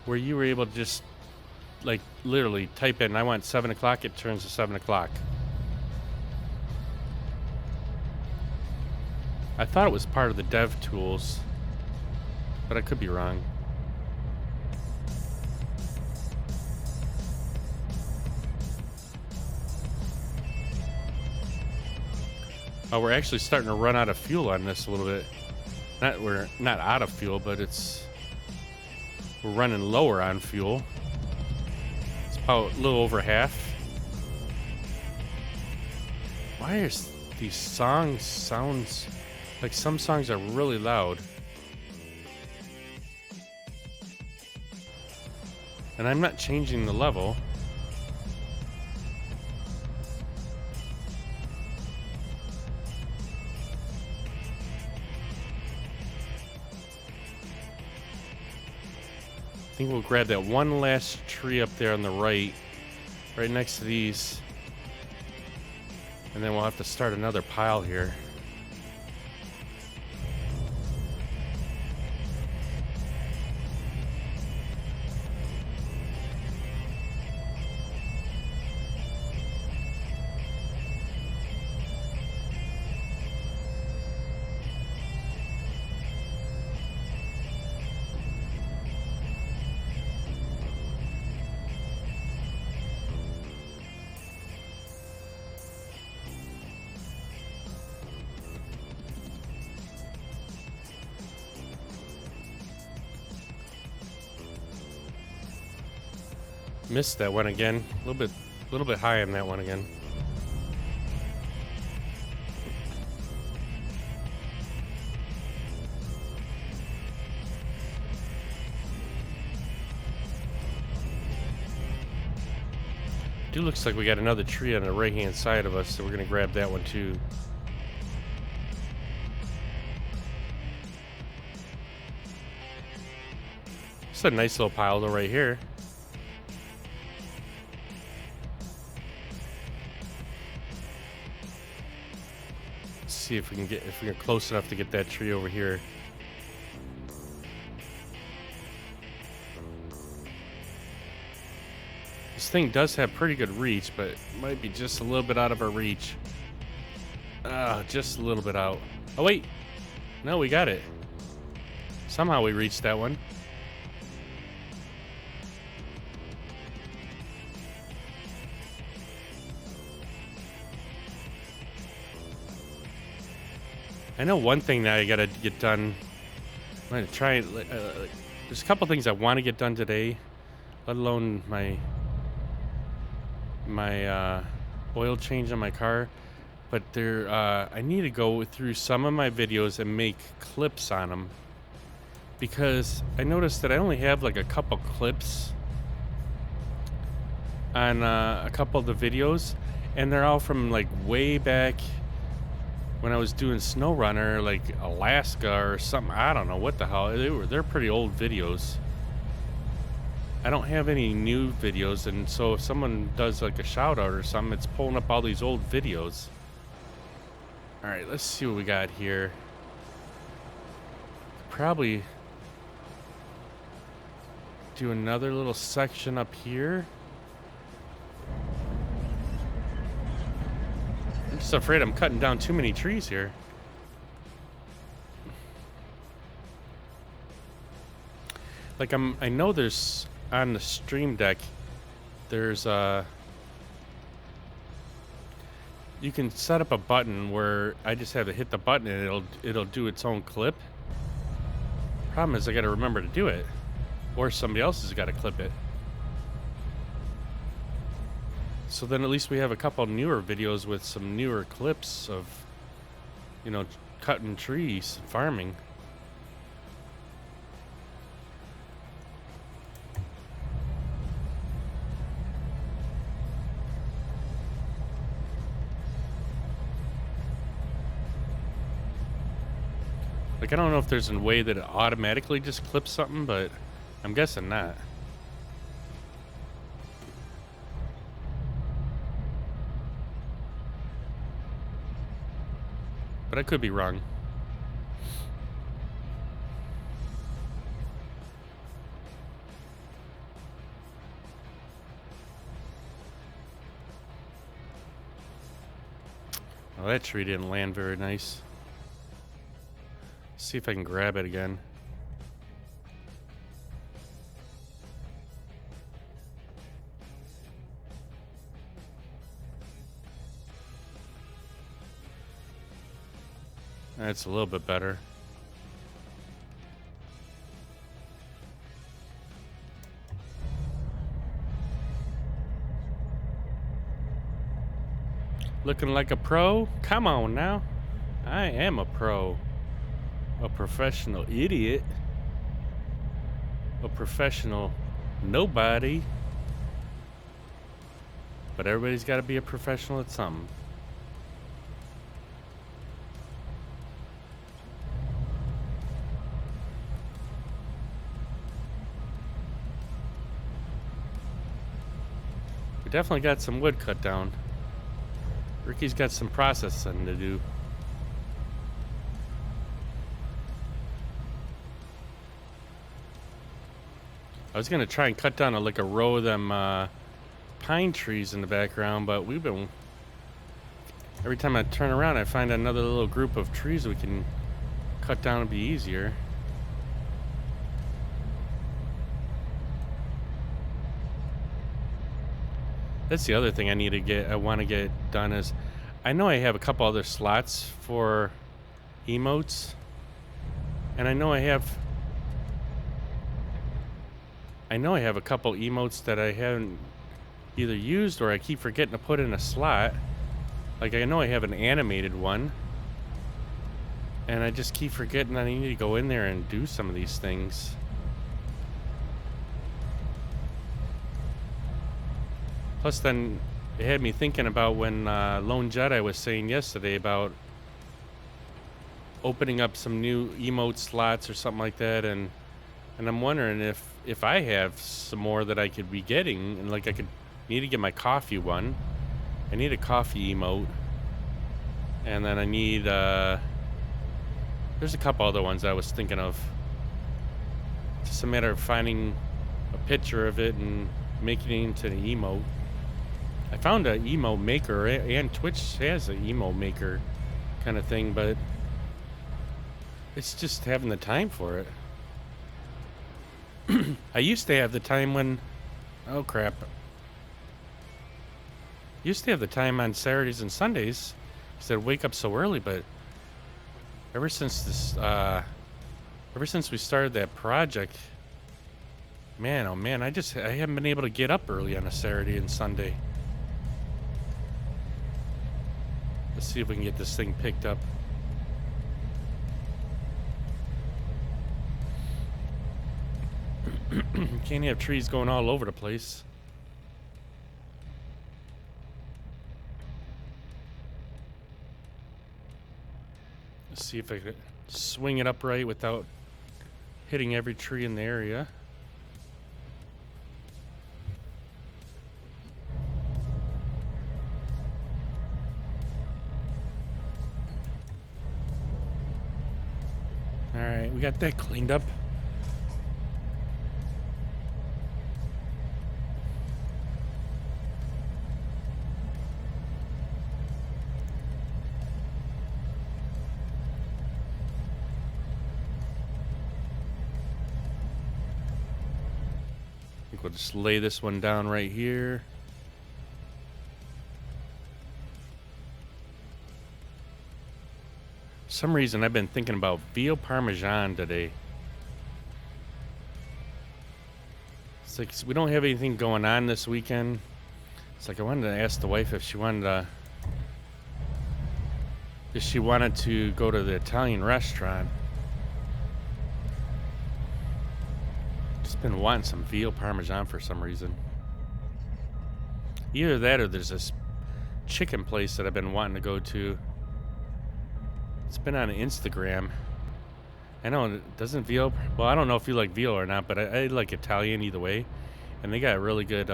where you were able to just like literally type in, I want 7 o'clock, it turns to 7 o'clock. I thought it was part of the dev tools, but I could be wrong. Oh, we're actually starting to run out of fuel on this a little bit. We're not out of fuel, but we're running lower on fuel. It's about a little over half. Why are these songs sounds like some songs are really loud? And I'm not changing the level. I think we'll grab that one last tree up there on the right next to these. And then we'll have to start another pile here. Missed that one again. A little bit high on that one again. It looks like we got another tree on the right hand side of us, so we're gonna grab that one too. It's a nice little pile though right here. See if we can close enough to get that tree over here. This thing does have pretty good reach, but it might be just a little bit out of our reach. Just a little bit out. Oh, wait. No, we got it. Somehow we reached that one. I know one thing that I gotta get done. I'm gonna try it. There's a couple things I want to get done today, let alone my oil change on my car. But I need to go through some of my videos and make clips on them, because I noticed that I only have like a couple clips on a couple of the videos, and they're all from like way back when I was doing SnowRunner, like Alaska or something. I don't know what the hell. They're pretty old videos. I don't have any new videos, and so if someone does like a shout out or something, it's pulling up all these old videos. All right, let's see what we got here. Probably do another little section up here. I'm just afraid I'm cutting down too many trees here. Like I know there's on the stream deck, there's you can set up a button where I just have to hit the button and it'll do its own clip. Problem is I got to remember to do it, or somebody else has got to clip it. So then at least we have a couple newer videos with some newer clips of, you know, cutting trees, farming. Like, I don't know if there's a way that it automatically just clips something, but I'm guessing not. But I could be wrong. Well, that tree didn't land very nice. See if I can grab it again. That's a little bit better. Looking like a pro? Come on now. I am a pro. A professional idiot. A professional nobody. But everybody's got to be a professional at something. We definitely got some wood cut down. Ricky's got some processing to do. I was gonna try and cut down like a row of them pine trees in the background, but every time I turn around I find another little group of trees we can cut down and be easier. That's the other thing I want to get done is, I know I have a couple other slots for emotes, and I know I have a couple emotes that I haven't either used or I keep forgetting to put in a slot. Like, I know I have an animated one, and I just keep forgetting I need to go in there and do some of these things. Plus, then it had me thinking about when Lone Jedi was saying yesterday about opening up some new emote slots or something like that, and I'm wondering if I have some more that I could be getting, and like I need to get my coffee one. I need a coffee emote, and then I need there's a couple other ones I was thinking of. It's just a matter of finding a picture of it and making it into an emote. I found an emote maker, and Twitch has an emote maker kind of thing, but it's just having the time for it. I used to have the time when, oh crap. Used to have the time on Saturdays and Sundays because I'd wake up so early, but ever since we started that project, man, oh man, I haven't been able to get up early on a Saturday and Sunday. Let's see if we can get this thing picked up. Can't have trees going all over the place. Let's see if I can swing it upright without hitting every tree in the area. All right, we got that cleaned up. I think we'll just lay this one down right here. For some reason I've been thinking about veal parmesan today. It's like we don't have anything going on this weekend. It's like I wanted to ask the wife if she wanted to go to the Italian restaurant. Just been wanting some veal parmesan for some reason. Either that or there's this chicken place that I've been wanting to go to. It's been on Instagram. I know it doesn't veal. Well, I don't know if you like veal or not, but I like Italian either way. And they got really good,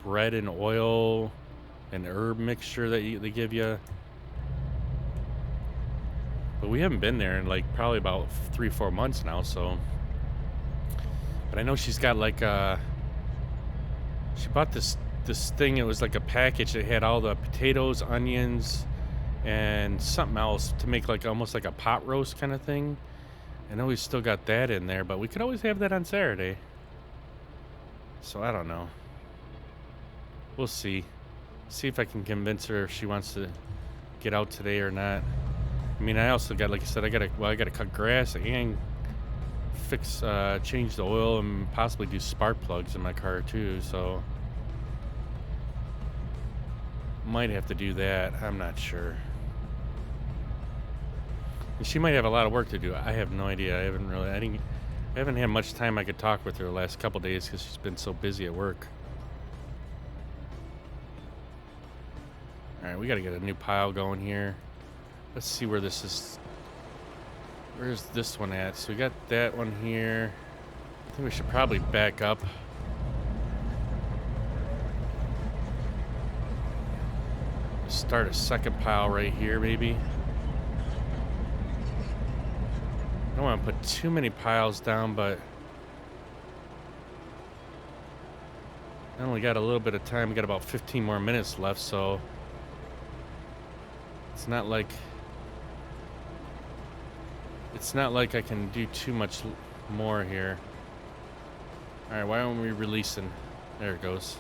bread and oil and herb mixture that they give you. But we haven't been there in like probably about 3-4 months now. So, but I know she's got like she bought this thing. It was like a package that had all the potatoes, onions, and something else to make like almost like a pot roast kind of thing. I know we still got that in there, but we could always have that on Saturday. So I don't know. We'll see. See if I can convince her if she wants to get out today or not. I mean, I also got, like I said, I gotta cut grass and change the oil and possibly do spark plugs in my car too. So might have to do that. I'm not sure. She might have a lot of work to do. I have no idea. I haven't had much time I could talk with her the last couple days because she's been so busy at work. All right, we got to get a new pile going here. Let's see where this is. Where's this one at? So we got that one here. I think we should probably back up. Start a second pile right here, maybe. I don't want to put too many piles down, but I only got a little bit of time. We got about 15 more minutes left, so it's not like I can do too much more here. All right, why aren't we releasing? There it goes.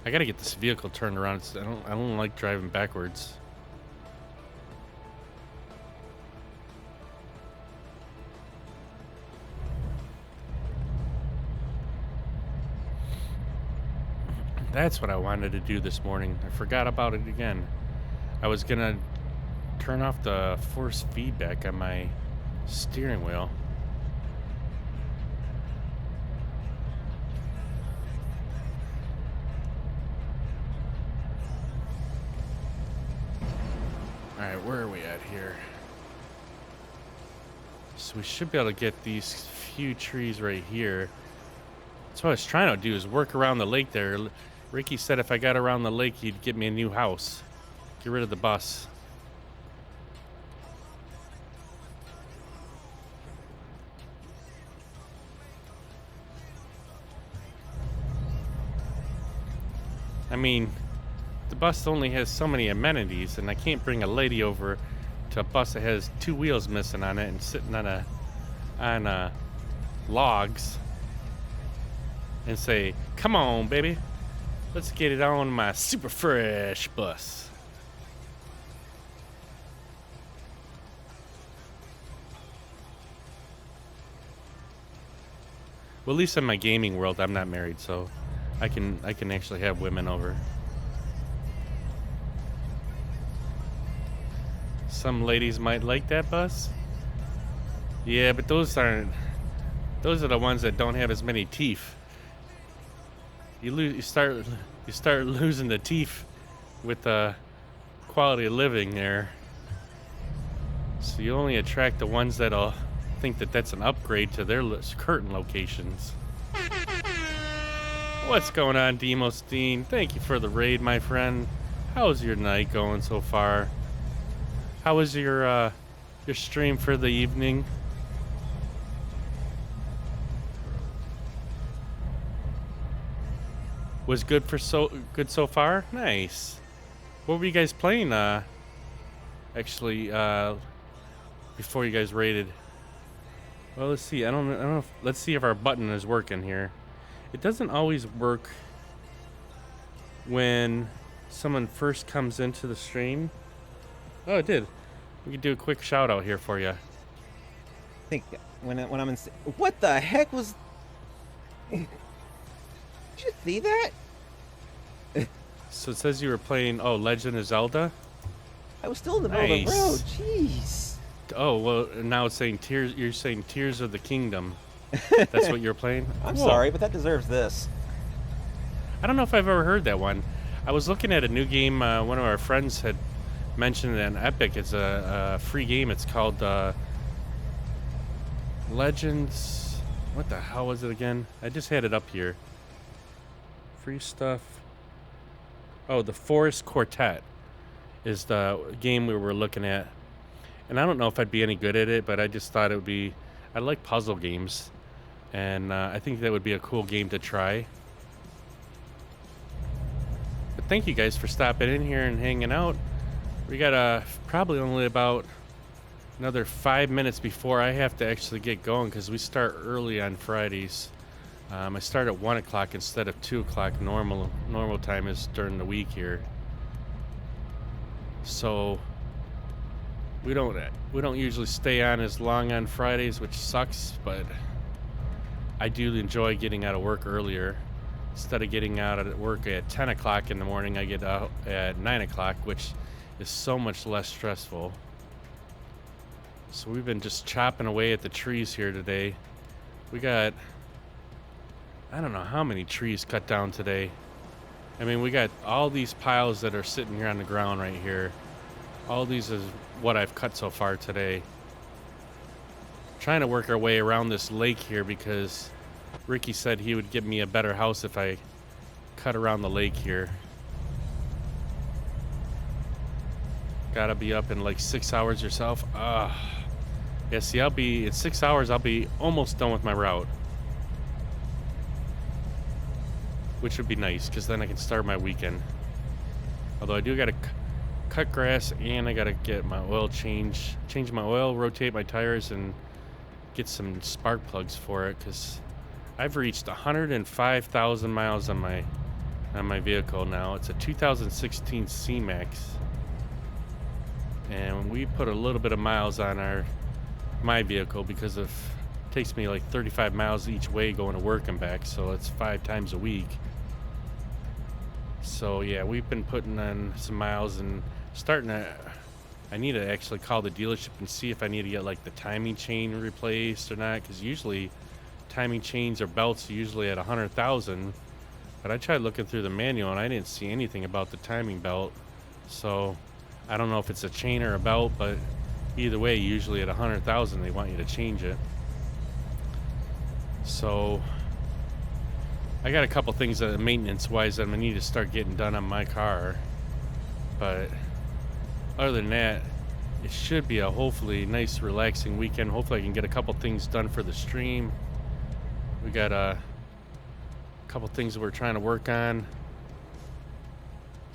I gotta get this vehicle turned around. I don't like driving backwards. That's what I wanted to do this morning. I forgot about it again. I was gonna turn off the force feedback on my steering wheel. Alright, where are we at here? So we should be able to get these few trees right here. That's what I was trying to do, is work around the lake there. Ricky said if I got around the lake, he'd get me a new house. Get rid of the bus. I mean, the bus only has so many amenities, and I can't bring a lady over to a bus that has two wheels missing on it and sitting on logs and say, "Come on, baby, let's get it on my super fresh bus." Well, at least in my gaming world, I'm not married, so I can actually have women over. Some ladies might like that bus. Yeah, but those are the ones that don't have as many teeth. You start losing the teeth with the quality of living there. So you only attract the ones that'll think that that's an upgrade to their current locations. What's going on, Demosteen? Thank you for the raid, my friend. How's your night going so far? How was your stream for the evening? Was good so far? Nice. What were you guys playing? Actually, before you guys raided. Well, let's see. I don't know. Let's see if our button is working here. It doesn't always work when someone first comes into the stream. Oh, it did. We could do a quick shout out here for you. I think when I'm in. What the heck was? Did you see that? So it says you were playing, Legend of Zelda? I was still in the middle of the road. Nice. Jeez. Oh, well, now it's saying Tears. You're saying Tears of the Kingdom. That's what you're playing? I'm Cool. sorry, but that deserves this. I don't know if I've ever heard that one. I was looking at a new game. One of our friends had mentioned it on Epic. It's a free game. It's called Legends. What the hell was it again? I just had it up here. Free stuff. Oh, the Forest Quartet is the game we were looking at. And I don't know if I'd be any good at it, but I just thought it would be... I like puzzle games. And I think that would be a cool game to try. But thank you guys for stopping in here and hanging out. We got probably only about another 5 minutes before I have to actually get going, because we start early on Fridays. I start at 1 o'clock instead of 2 o'clock. Normal time is during the week here. So we don't usually stay on as long on Fridays, which sucks, but I do enjoy getting out of work earlier. Instead of getting out of work at 10 o'clock in the morning, I get out at 9 o'clock, which is so much less stressful. So we've been just chopping away at the trees here today. We got, I don't know how many trees cut down today. I mean, we got all these piles that are sitting here on the ground right here. All these is what I've cut so far today. Trying to work our way around this lake here, because Ricky said he would give me a better house if I cut around the lake here. Gotta be up in like 6 hours yourself. Yeah, see, in 6 hours, I'll be almost done with my route. Which would be nice, because then I can start my weekend. Although I do gotta cut grass, and I gotta get my oil change my oil, rotate my tires, and get some spark plugs for it, because I've reached 105,000 miles on my vehicle now. It's a 2016 C-Max, and we put a little bit of miles on my vehicle because it takes me like 35 miles each way going to work and back, so it's 5 times a week. So yeah, we've been putting on some miles and I need to actually call the dealership and see if I need to get like the timing chain replaced or not, because usually timing chains or belts are usually at 100,000. But I tried looking through the manual and I didn't see anything about the timing belt. So I don't know if it's a chain or a belt, but either way, usually at 100,000 they want you to change it. So I got a couple things that maintenance wise that I'm gonna need to start getting done on my car. But other than that, it should be a hopefully nice relaxing weekend. Hopefully I can get a couple things done for the stream. We got a couple things that we're trying to work on.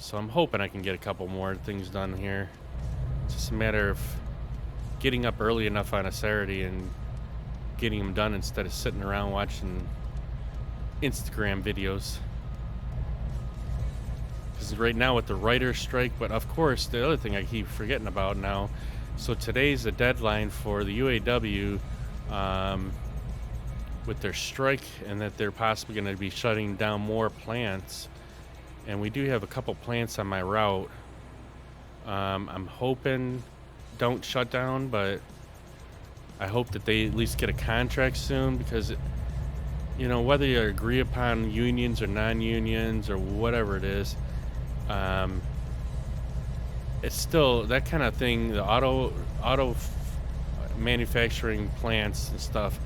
So I'm hoping I can get a couple more things done here. It's just a matter of getting up early enough on a Saturday and getting them done instead of sitting around watching Instagram videos. Because right now with the writer's strike, but of course the other thing I keep forgetting about now, so today's the deadline for the UAW with their strike, and that they're possibly going to be shutting down more plants. And we do have a couple plants on my route. I'm hoping don't shut down, but I hope that they at least get a contract soon, because whether you agree upon unions or non-unions or whatever it is, it's still that kind of thing. The manufacturing plants and stuff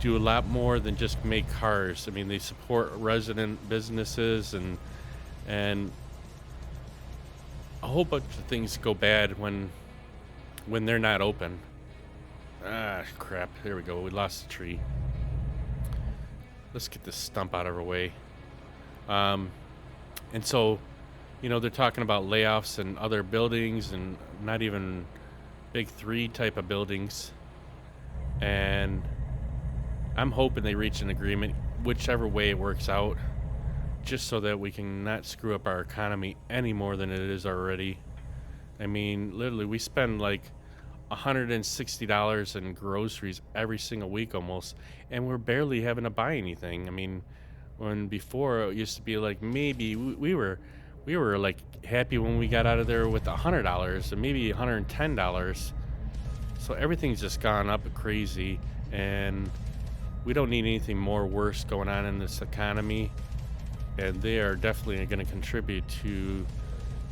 do a lot more than just make cars. I mean, they support resident businesses and a whole bunch of things go bad when they're not open. Ah, crap. There we go. We lost the tree. Let's get this stump out of our way. And so, they're talking about layoffs in other buildings, and not even big three type of buildings. And I'm hoping they reach an agreement, whichever way it works out, just so that we can not screw up our economy any more than it is already. I mean, literally, we spend like $160 in groceries every single week almost, and we're barely having to buy anything. I mean, when before it used to be like maybe we were like happy when we got out of there with $100 and maybe $110. So everything's just gone up crazy, and we don't need anything more worse going on in this economy. And they are definitely going to contribute to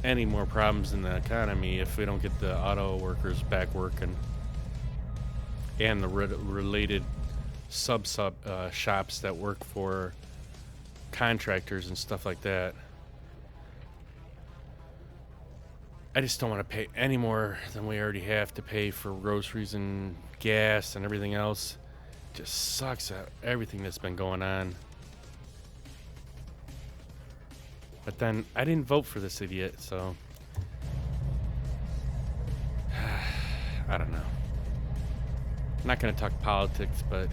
any more problems in the economy if we don't get the auto workers back working, and the related sub shops that work for contractors and stuff like that. I just don't want to pay any more than we already have to pay for groceries and gas and everything else. Just sucks at everything that's been going on. But then I didn't vote for this idiot, so I don't know. I'm not going to talk politics, but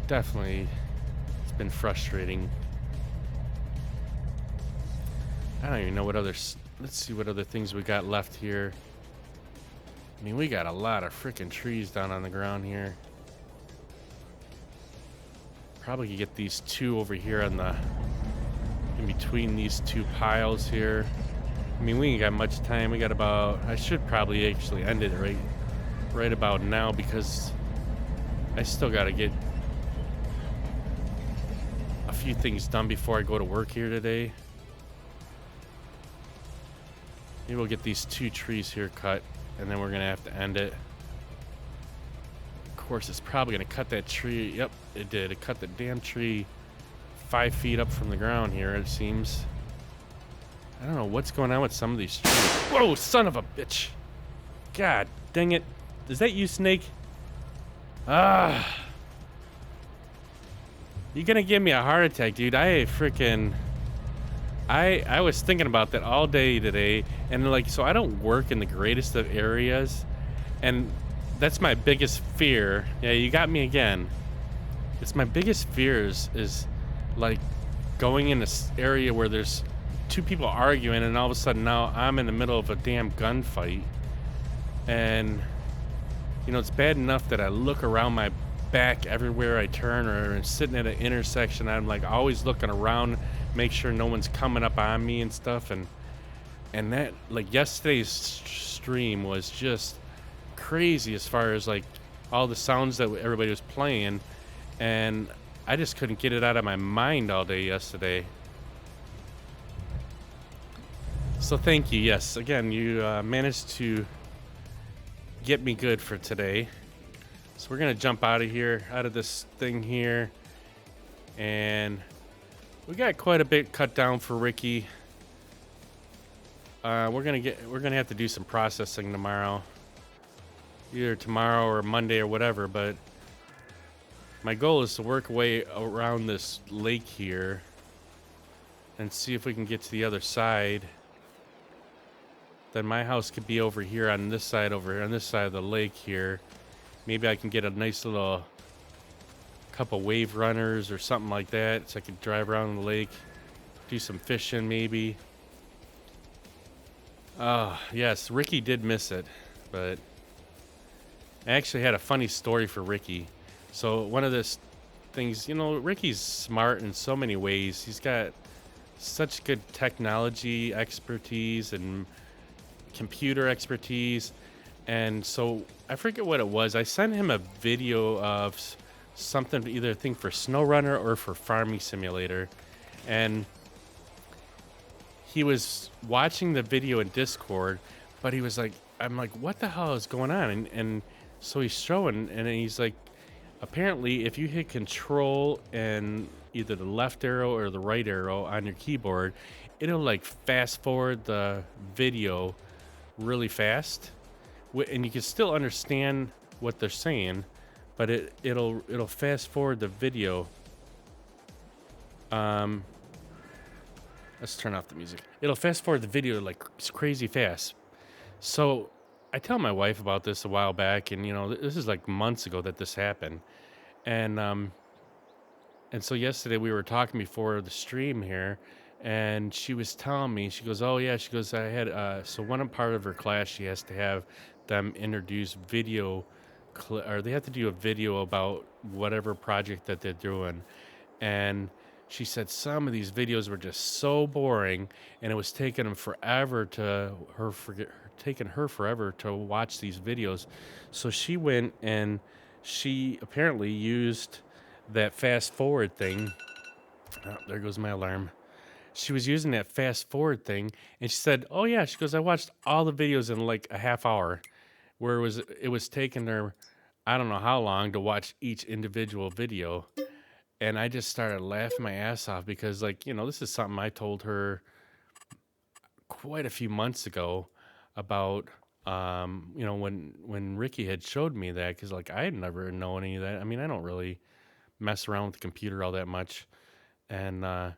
definitely it's been frustrating. I don't even know what let's see what other things we got left here. I mean, we got a lot of freaking trees down on the ground here. Probably could get these two over here in between these two piles here. I mean, we ain't got much time. We got about, I should probably actually end it right about now, because I still got to get a few things done before I go to work here today. Maybe we'll get these two trees here cut, and then we're gonna have to end it. Of course, it's probably gonna cut that tree. Yep, it did. It cut the damn tree 5 feet up from the ground here, it seems. I don't know what's going on with some of these trees. Whoa, son of a bitch. God dang it. Is that you, Snake? Ah. You're gonna give me a heart attack, dude. I was thinking about that all day today, and like, so I don't work in the greatest of areas, and that's my biggest fear. Yeah, you got me again. It's my biggest fears is like going in this area where there's two people arguing, and all of a sudden now I'm in the middle of a damn gunfight. And it's bad enough that I look around my back everywhere I turn, or sitting at an intersection, I'm like always looking around, make sure no one's coming up on me and stuff. And that, like, yesterday's stream was just crazy as far as like all the sounds that everybody was playing, and I just couldn't get it out of my mind all day yesterday. So thank you. Yes, again, you managed to get me good for today. So we're gonna jump out of this thing here, and we got quite a bit cut down for Ricky. We're gonna have to do some processing tomorrow, either tomorrow or Monday or whatever. But my goal is to work away around this lake here and see if we can get to the other side. Then my house could be over here on this side, over here on this side of the lake here. Maybe I can get a nice little couple wave runners or something like that, so I could drive around the lake, do some fishing maybe. Yes, Ricky did miss it, but I actually had a funny story for Ricky. So one of the things, Ricky's smart in so many ways. He's got such good technology expertise and computer expertise. And so I forget what it was. I sent him a video of something, either a thing for SnowRunner or for Farming Simulator. And he was watching the video in Discord, but he was like, I'm like, what the hell is going on? And so he's showing, and he's like, apparently, if you hit control and either the left arrow or the right arrow on your keyboard, it'll like fast forward the video really fast. And you can still understand what they're saying, but it'll fast forward the video. Let's turn off the music. It'll fast forward the video like it's crazy fast. So I tell my wife about this a while back, and this is like months ago that this happened. And and so yesterday we were talking before the stream here, and she was telling me, she goes, "Oh yeah," she goes, "I had so one part of her class, she has to have them introduce video, or they have to do a video about whatever project that they're doing." And she said some of these videos were just so boring, and it was taking them forever to her forget taking her forever to watch these videos. So she went and she apparently used that fast forward thing. Oh, there goes my alarm. She was using that fast forward thing, and she said, "Oh yeah," she goes, "I watched all the videos in like a half hour," where it was taking her, I don't know how long to watch each individual video. And I just started laughing my ass off because, like, this is something I told her quite a few months ago about, when Ricky had showed me that, because like I had never known any of that. I mean, I don't really mess around with the computer all that much, and I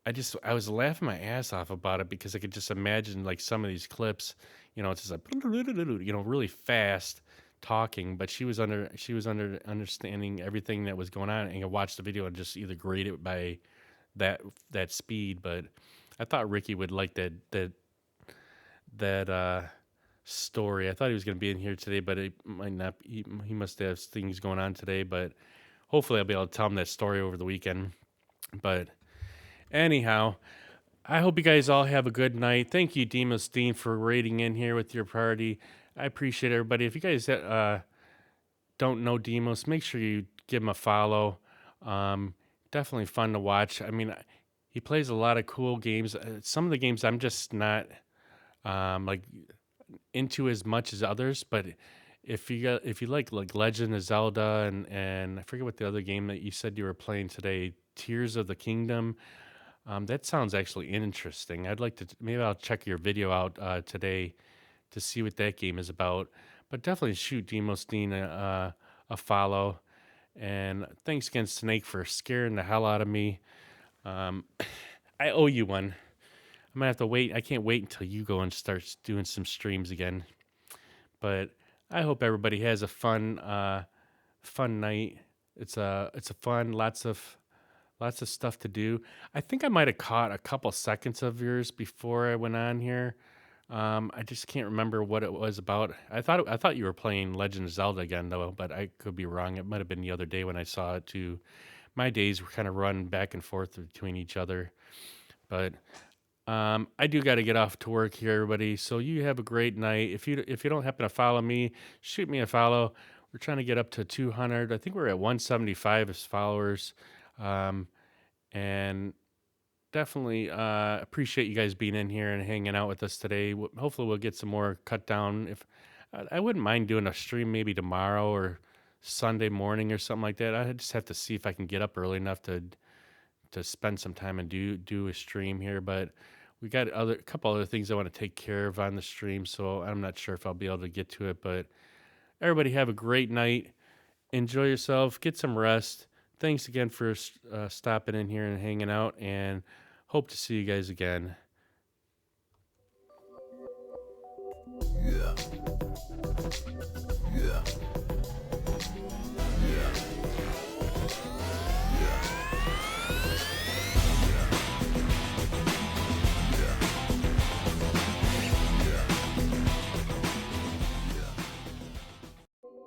was laughing my ass off about it because I could just imagine like some of these clips, it's just like really fast talking, but she was under understanding everything that was going on and could watch the video and just either grade it by that speed. But I thought Ricky would like that story. I thought he was going to be in here today, but it might not. He must have things going on today, but hopefully I'll be able to tell him that story over the weekend. But anyhow, I hope you guys all have a good night. Thank you, Demos Dean, for raiding in here with your party. I appreciate everybody. If you guys don't know Demos, make sure you give him a follow. Um, Definitely fun to watch. I mean, he plays a lot of cool games. Some of the games I'm just not like into as much as others, but if you like Legend of Zelda and I forget what the other game that you said you were playing today, Tears of the Kingdom. That sounds actually interesting. I'd like to maybe I'll check your video out today to see what that game is about. But definitely shoot Demos Dean a follow. And thanks again, Snake, for scaring the hell out of me. Um, I owe you one. I'm gonna have to wait. I can't wait until you go and start doing some streams again. But I hope everybody has a fun night. It's a fun, lots of stuff to do. I think I might have caught a couple seconds of yours before I went on here. I just can't remember what it was about. I thought you were playing Legend of Zelda again though, but I could be wrong. It might have been the other day when I saw it too. My days were kind of run back and forth between each other, but I do got to get off to work here, everybody. So you have a great night. If you don't happen to follow me, shoot me a follow. We're trying to get up to 200. I think we're at 175 as followers. Um, and definitely appreciate you guys being in here and hanging out with us today. Hopefully, we'll get some more cut down. If I wouldn't mind doing a stream maybe tomorrow or Sunday morning or something like that. I just have to see if I can get up early enough to spend some time and do a stream here. But we got a couple other things I want to take care of on the stream, so I'm not sure if I'll be able to get to it. But everybody have a great night. Enjoy yourself. Get some rest. Thanks again for stopping in here and hanging out. And Hope to see you guys again.